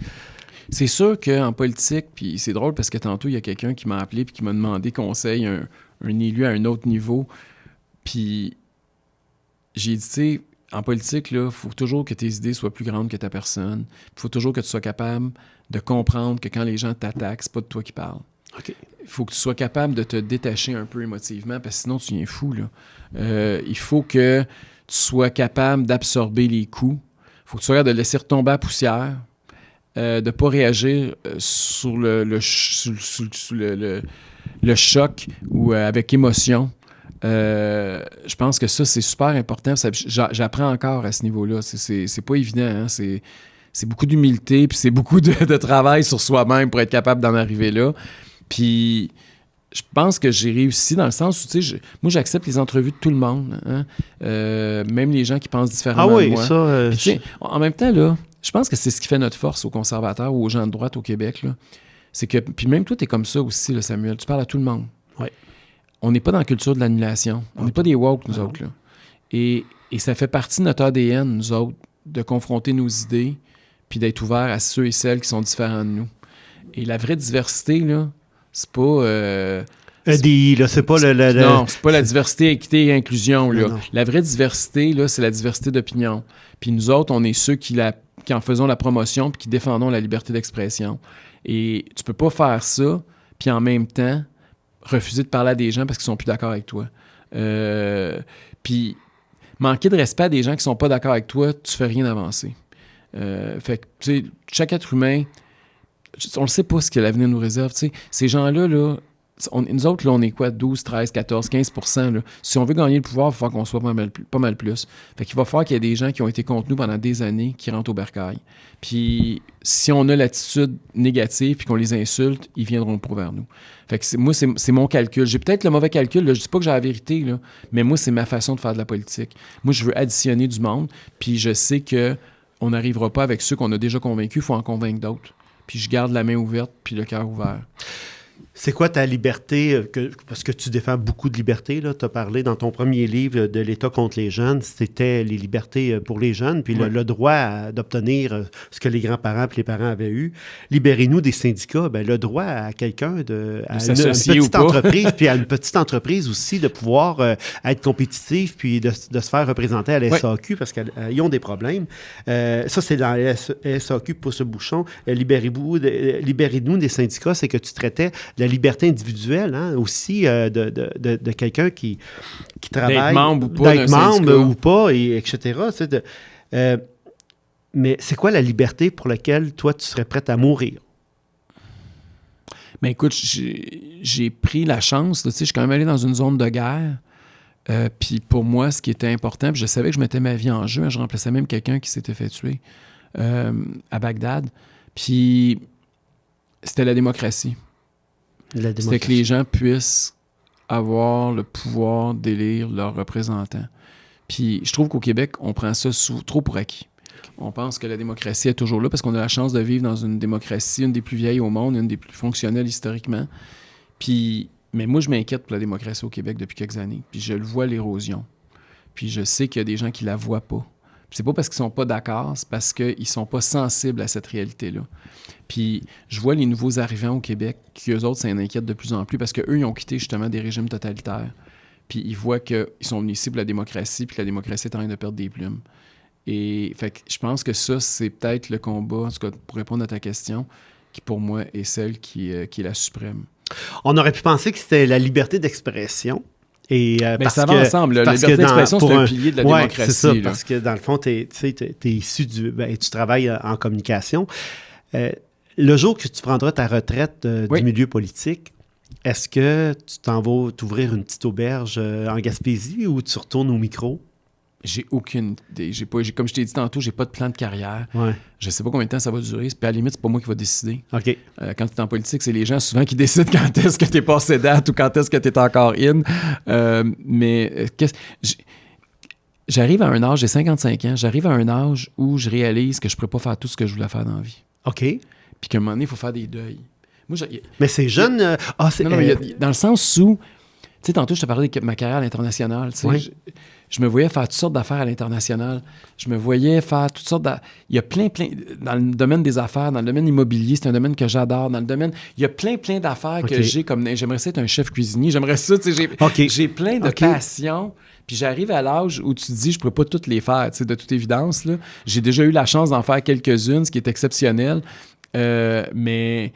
C'est sûr qu'en politique, puis c'est drôle parce que tantôt, il y a quelqu'un qui m'a appelé et qui m'a demandé conseil, un élu à un autre niveau. Puis j'ai dit, tu sais, en politique, il faut toujours que tes idées soient plus grandes que ta personne. Il faut toujours que tu sois capable de comprendre que quand les gens t'attaquent, c'est pas de toi qui parlent. Okay. Il faut que tu sois capable de te détacher un peu émotivement parce que sinon, tu viens fou. Là. Il faut que tu sois capable d'absorber les coups. Il faut que tu sois capable de laisser retomber la poussière. De ne pas réagir sur le choc ou avec émotion. Je pense que ça, c'est super important. J'apprends encore à ce niveau-là. C'est pas évident. Hein? C'est beaucoup d'humilité, puis c'est beaucoup de travail sur soi-même pour être capable d'en arriver là. Puis je pense que j'ai réussi dans le sens où, tu sais, moi, j'accepte les entrevues de tout le monde. Hein? Même les gens qui pensent différemment de moi. Ça... Puis, en même temps, là, je pense que c'est ce qui fait notre force aux conservateurs ou aux gens de droite au Québec. Là. C'est que, puis même toi, t'es comme ça aussi, là, Samuel. Tu parles à tout le monde. Oui. On n'est pas dans la culture de l'annulation. On n'est pas des woke, nous autres. Là. Et ça fait partie de notre ADN, nous autres, de confronter nos idées puis d'être ouvert à ceux et celles qui sont différents de nous. Et la vraie diversité, là, c'est pas... EDI, là, c'est pas le... Non, c'est pas la diversité, équité et inclusion. Là. Non. La vraie diversité, là, c'est la diversité d'opinion. Puis nous autres, on est ceux qui en faisons la promotion puis qui défendons la liberté d'expression. Et tu peux pas faire ça puis en même temps refuser de parler à des gens parce qu'ils sont plus d'accord avec toi. Puis manquer de respect à des gens qui sont pas d'accord avec toi, tu fais rien avancer. Fait que, tu sais, chaque être humain, on ne sait pas ce que l'avenir nous réserve. Tu sais. Ces gens-là, là, nous autres, là, on est quoi? 12, 13, 14, 15%. Là. Si on veut gagner le pouvoir, il va falloir qu'on soit pas mal plus. Fait qu'il va falloir qu'il y ait des gens qui ont été contre nous pendant des années qui rentrent au bercail. Puis si on a l'attitude négative puis qu'on les insulte, ils viendront pas vers nous. Fait que c'est mon calcul. J'ai peut-être le mauvais calcul, là. Je dis pas que j'ai la vérité, là, mais moi, c'est ma façon de faire de la politique. Moi, je veux additionner du monde, puis je sais qu'on n'arrivera pas avec ceux qu'on a déjà convaincus, il faut en convaincre d'autres. Puis je garde la main ouverte puis le cœur ouvert. C'est quoi ta liberté? Parce que tu défends beaucoup de libertés. Tu as parlé dans ton premier livre de l'État contre les jeunes. C'était les libertés pour les jeunes, puis le droit d'obtenir ce que les grands-parents et les parents avaient eu. Libérez-nous des syndicats. Ben, le droit à quelqu'un à une petite entreprise, puis à une petite entreprise aussi, de pouvoir être compétitif, puis de se faire représenter à la SAQ, parce qu'ils ont des problèmes. Ça, c'est dans la SAQ, pouce le bouchon. Libérez-nous des syndicats, c'est que tu traitais de la liberté individuelle, hein, aussi, de quelqu'un qui travaille. D'être membre ou pas, etc. Mais c'est quoi la liberté pour laquelle, toi, tu serais prête à mourir? Mais écoute, j'ai pris la chance, tu sais, je suis quand même allé dans une zone de guerre. Puis pour moi, ce qui était important, puis je savais que je mettais ma vie en jeu, hein, je remplaçais même quelqu'un qui s'était fait tuer à Bagdad. Puis c'était la démocratie. C'était que les gens puissent avoir le pouvoir d'élire leurs représentants. Puis je trouve qu'au Québec, on prend ça trop pour acquis. On pense que la démocratie est toujours là parce qu'on a la chance de vivre dans une démocratie, une des plus vieilles au monde, une des plus fonctionnelles historiquement. Mais moi, je m'inquiète pour la démocratie au Québec depuis quelques années. Puis je le vois, l'érosion. Puis je sais qu'il y a des gens qui la voient pas. Puis c'est pas parce qu'ils sont pas d'accord, c'est parce qu'ils sont pas sensibles à cette réalité-là. Puis je vois les nouveaux arrivants au Québec qui, eux autres, ça les inquiète de plus en plus parce qu'eux, ils ont quitté justement des régimes totalitaires. Puis ils voient qu'ils sont venus ici pour la démocratie, puis que la démocratie est en train de perdre des plumes. Et fait que je pense que ça, c'est peut-être le combat, en tout cas pour répondre à ta question, qui pour moi est celle qui est la suprême. On aurait pu penser que c'était la liberté d'expression. Mais ça va ensemble. La liberté d'expression, c'est un pilier de la démocratie. C'est ça, parce que dans le fond, t'es issu tu travailles en communication. Le jour que tu prendras ta retraite du milieu politique, est-ce que tu t'en vas t'ouvrir une petite auberge en Gaspésie ou tu retournes au micro? J'ai aucune idée. Comme je t'ai dit tantôt, j'ai pas de plan de carrière. Ouais. Je sais pas combien de temps ça va durer. Puis à la limite, c'est pas moi qui va décider. OK. Quand tu es en politique, c'est les gens souvent qui décident quand est-ce que tu es passé date ou quand est-ce que tu es encore in. J'arrive à un âge, j'ai 55 ans, j'arrive à un âge où je réalise que je pourrais pas faire tout ce que je voulais faire dans la vie. OK. Puis qu'à un moment donné, il faut faire des deuils. Mais c'est jeune... dans le sens où... Tu sais, tantôt, je te parlais de ma carrière à l'international. Oui. Je me voyais faire toutes sortes d'affaires à l'international. Je me voyais faire toutes sortes Il y a plein... Dans le domaine des affaires, dans le domaine immobilier, c'est un domaine que j'adore. Dans le domaine... Il y a plein d'affaires que j'ai comme... J'aimerais ça être un chef cuisinier. J'aimerais ça, tu sais, j'ai plein de passions. Puis j'arrive à l'âge où tu te dis, je pourrais pas toutes les faire, tu sais, de toute évidence. Là. J'ai déjà eu la chance d'en faire quelques-unes, ce qui est exceptionnel. Mais...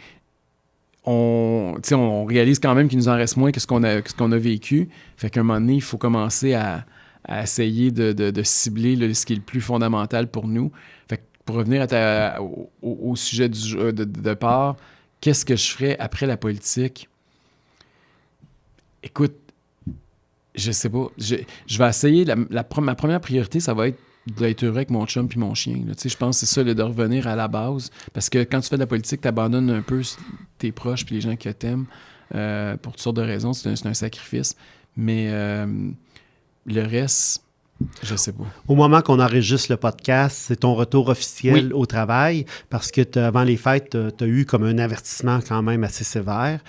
On réalise quand même qu'il nous en reste moins que ce qu'on a vécu. Fait qu'à un moment donné, il faut commencer à essayer de cibler ce qui est le plus fondamental pour nous. Fait que pour revenir au sujet de départ, qu'est-ce que je ferais après la politique? Écoute, je sais pas. Je vais essayer. Ma première priorité, ça va être d'être heureux avec mon chum puis mon chien. Je pense que c'est ça, de revenir à la base. Parce que quand tu fais de la politique, tu abandonnes un peu tes proches puis les gens que t'aimes pour toutes sortes de raisons. C'est un sacrifice. Mais le reste, je sais pas. Au moment qu'on enregistre le podcast, c'est ton retour officiel au travail parce que avant les fêtes, tu as eu comme un avertissement quand même assez sévère.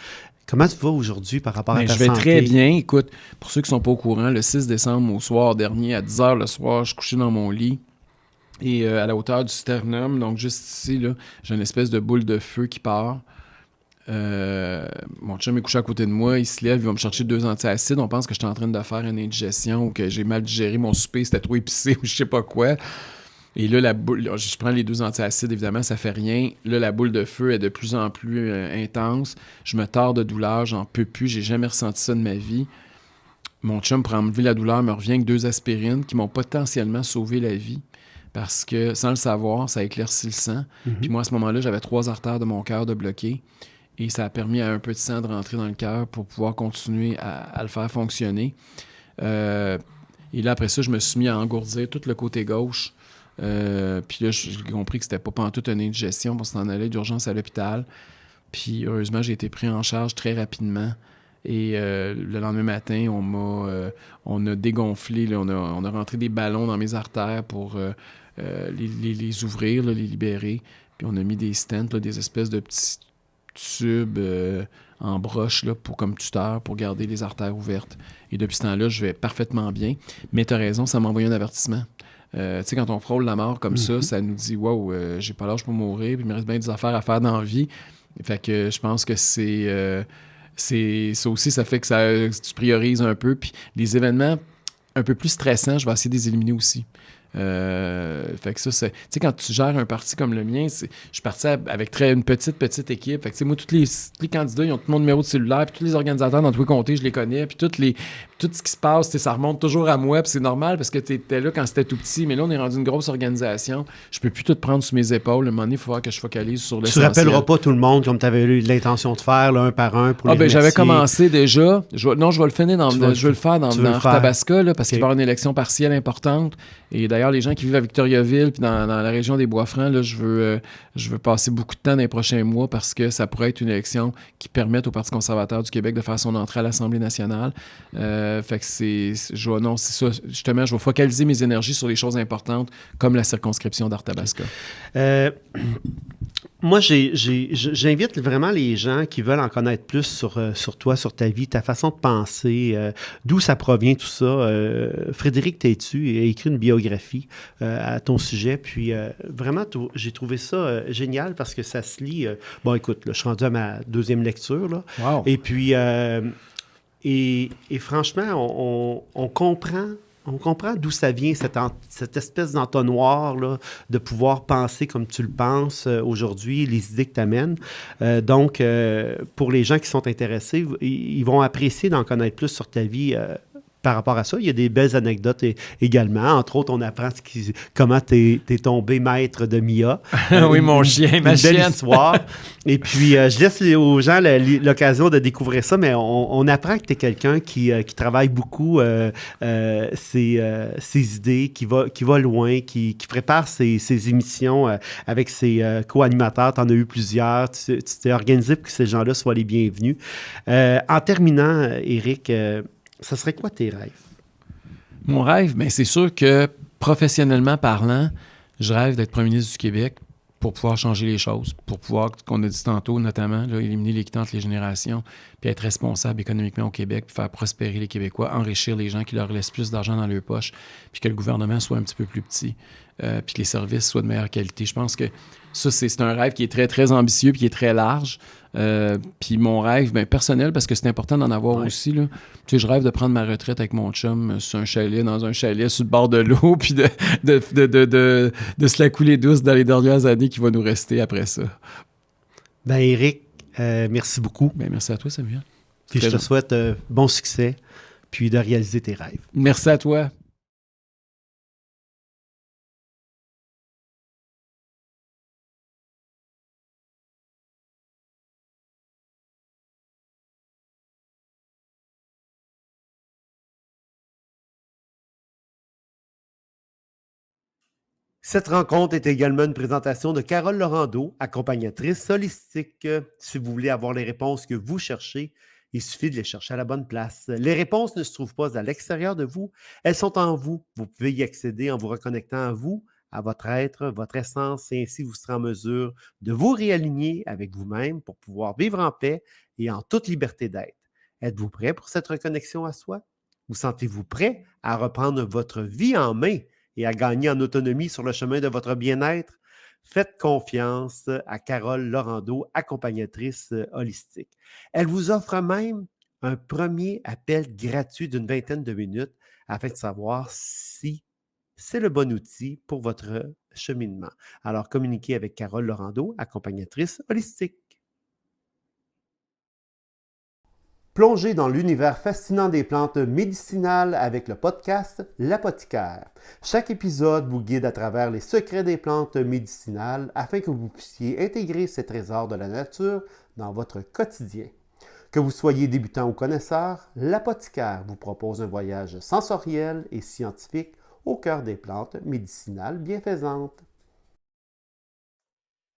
Comment tu vas aujourd'hui par rapport à ta santé? Je vais très bien. Écoute, pour ceux qui ne sont pas au courant, le 6 décembre au soir dernier, à 10h le soir, je suis couché dans mon lit et à la hauteur du sternum, donc juste ici, là, j'ai une espèce de boule de feu qui part. Mon chum est couché à côté de moi, il se lève, il va me chercher 2 antiacides. On pense que je suis en train de faire une indigestion ou que j'ai mal digéré mon souper, c'était trop épicé ou je sais pas quoi. Et là, la boule, je prends les 2 antiacides, évidemment, ça fait rien. Là, la boule de feu est de plus en plus intense. Je me tords de douleur, j'en peux plus, j'ai jamais ressenti ça de ma vie. Mon chum, pour enlever la douleur, me revient avec 2 aspirines qui m'ont potentiellement sauvé la vie. Parce que, sans le savoir, ça éclaircit le sang. Mm-hmm. Puis moi, à ce moment-là, j'avais 3 artères de mon cœur de bloquées. et ça a permis à un peu de sang de rentrer dans le cœur pour pouvoir continuer à le faire fonctionner. Euh, et là, après ça, je me suis mis à engourdir tout le côté gauche. Puis là, j'ai compris que c'était pas pantoute une indigestion, pour s'en aller d'urgence à l'hôpital. Puis heureusement, j'ai été pris en charge très rapidement. Et le lendemain matin, on a dégonflé, là, on a rentré des ballons dans mes artères pour les ouvrir, là, les libérer. Puis on a mis des stents, là, des espèces de petits tubes en broche là, comme tuteur pour garder les artères ouvertes. Et depuis ce temps-là, je vais parfaitement bien. Mais tu as raison, ça m'a envoyé un avertissement. Tu sais, quand on frôle la mort comme ça, ça nous dit wow, j'ai pas l'âge pour mourir, puis il me reste bien des affaires à faire dans la vie. Fait que je pense que ça aussi, ça fait que tu priorises un peu. Puis les événements un peu plus stressants, je vais essayer de les éliminer aussi. Fait que ça, c'est. Tu sais, quand tu gères un parti comme le mien, je suis parti avec une petite équipe. Fait que, tu sais, moi, tous les candidats, ils ont tout mon numéro de cellulaire, puis tous les organisateurs dans tous les comtés, je les connais, puis tout ce qui se passe, ça remonte toujours à moi, puis c'est normal parce que tu étais là quand c'était tout petit, mais là, on est rendu une grosse organisation. Je peux plus tout prendre sous mes épaules. À un moment donné, il faut voir que je focalise sur Tu l'essentiel. ne rappelleras pas tout le monde comme tu avais eu l'intention de faire, là, un par un, pour les remercier. J'avais commencé déjà. Je vais le finir je vais le faire dans Arthabasca, là, parce qu'il va y avoir une élection partielle importante. Et d'ailleurs, les gens qui vivent à Victoriaville puis dans la région des Bois-Francs, là, je veux passer beaucoup de temps dans les prochains mois parce que ça pourrait être une élection qui permette au Parti conservateur du Québec de faire son entrée à l'Assemblée nationale. Fait que c'est ça. Justement, je vais focaliser mes énergies sur les choses importantes comme la circonscription d'Arthabasca. Moi, j'invite vraiment les gens qui veulent en connaître plus sur toi, sur ta vie, ta façon de penser, d'où ça provient tout ça. Frédéric Têtu a écrit une biographie à ton sujet, puis vraiment, j'ai trouvé ça génial parce que ça se lit. Bon, écoute, là, je suis rendu à ma deuxième lecture, là, Wow. et puis, et franchement, on comprend. On comprend d'où ça vient, cette espèce d'entonnoir là, de pouvoir penser comme tu le penses aujourd'hui, les idées que tu amènes. Donc, pour les gens qui sont intéressés, ils vont apprécier d'en connaître plus sur ta vie par rapport à ça. Il y a des belles anecdotes également. Entre autres, on apprend comment tu es tombé maître de Mia. Oui, mon chien, ma chienne. Une belle histoire. Et puis, je laisse aux gens l'occasion de découvrir ça, mais on apprend que tu es quelqu'un qui travaille beaucoup ses idées, qui va loin, qui prépare ses émissions avec ses co-animateurs. Tu en as eu plusieurs. Tu t'es organisé pour que ces gens-là soient les bienvenus. En terminant, Éric, ça serait quoi tes rêves? Mon rêve, bien, c'est sûr que professionnellement parlant, je rêve d'être premier ministre du Québec pour pouvoir changer les choses, pour pouvoir, qu'on a dit tantôt, notamment, là, éliminer l'équité entre les générations, puis être responsable économiquement au Québec, puis faire prospérer les Québécois, enrichir les gens qui leur laissent plus d'argent dans leur poche, puis que le gouvernement soit un petit peu plus petit, puis que les services soient de meilleure qualité. Je pense que ça, c'est un rêve qui est très, très ambitieux, puis qui est très large. Puis mon rêve, bien, personnel, parce que c'est important d'en avoir aussi, là. Tu sais, je rêve de prendre ma retraite avec mon chum sur un chalet, dans un chalet sur le bord de l'eau, puis de se la couler douce dans les dernières années qui vont nous rester après ça. Ben Éric, merci beaucoup. Ben, merci à toi, Samuel. Puis je te souhaite bon succès, puis de réaliser tes rêves. Merci à toi. Cette rencontre est également une présentation de Carole Laurando, accompagnatrice holistique. Si vous voulez avoir les réponses que vous cherchez, il suffit de les chercher à la bonne place. Les réponses ne se trouvent pas à l'extérieur de vous, elles sont en vous. Vous pouvez y accéder en vous reconnectant à vous, à votre être, votre essence, et ainsi vous serez en mesure de vous réaligner avec vous-même pour pouvoir vivre en paix et en toute liberté d'être. Êtes-vous prêt pour cette reconnexion à soi? Vous sentez-vous prêt à reprendre votre vie en main et à gagner en autonomie sur le chemin de votre bien-être? Faites confiance à Carole Laurando, accompagnatrice holistique. Elle vous offre même un premier appel gratuit d'une vingtaine de minutes afin de savoir si c'est le bon outil pour votre cheminement. Alors, communiquez avec Carole Laurando, accompagnatrice holistique. Plongez dans l'univers fascinant des plantes médicinales avec le podcast L'Apothicaire. Chaque épisode vous guide à travers les secrets des plantes médicinales afin que vous puissiez intégrer ces trésors de la nature dans votre quotidien. Que vous soyez débutant ou connaisseur, L'Apothicaire vous propose un voyage sensoriel et scientifique au cœur des plantes médicinales bienfaisantes.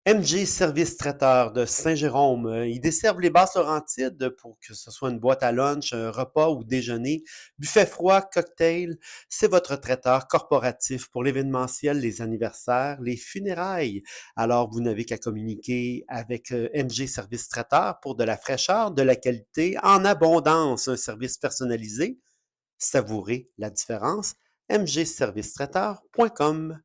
MG Service Traiteur de Saint-Jérôme. Ils desservent les Basses-Laurentides pour que ce soit une boîte à lunch, un repas ou déjeuner, buffet froid, cocktail. C'est votre traiteur corporatif pour l'événementiel, les anniversaires, les funérailles. Alors, vous n'avez qu'à communiquer avec MG Service Traiteur pour de la fraîcheur, de la qualité, en abondance, un service personnalisé. Savourez la différence. mgservicetraiteur.com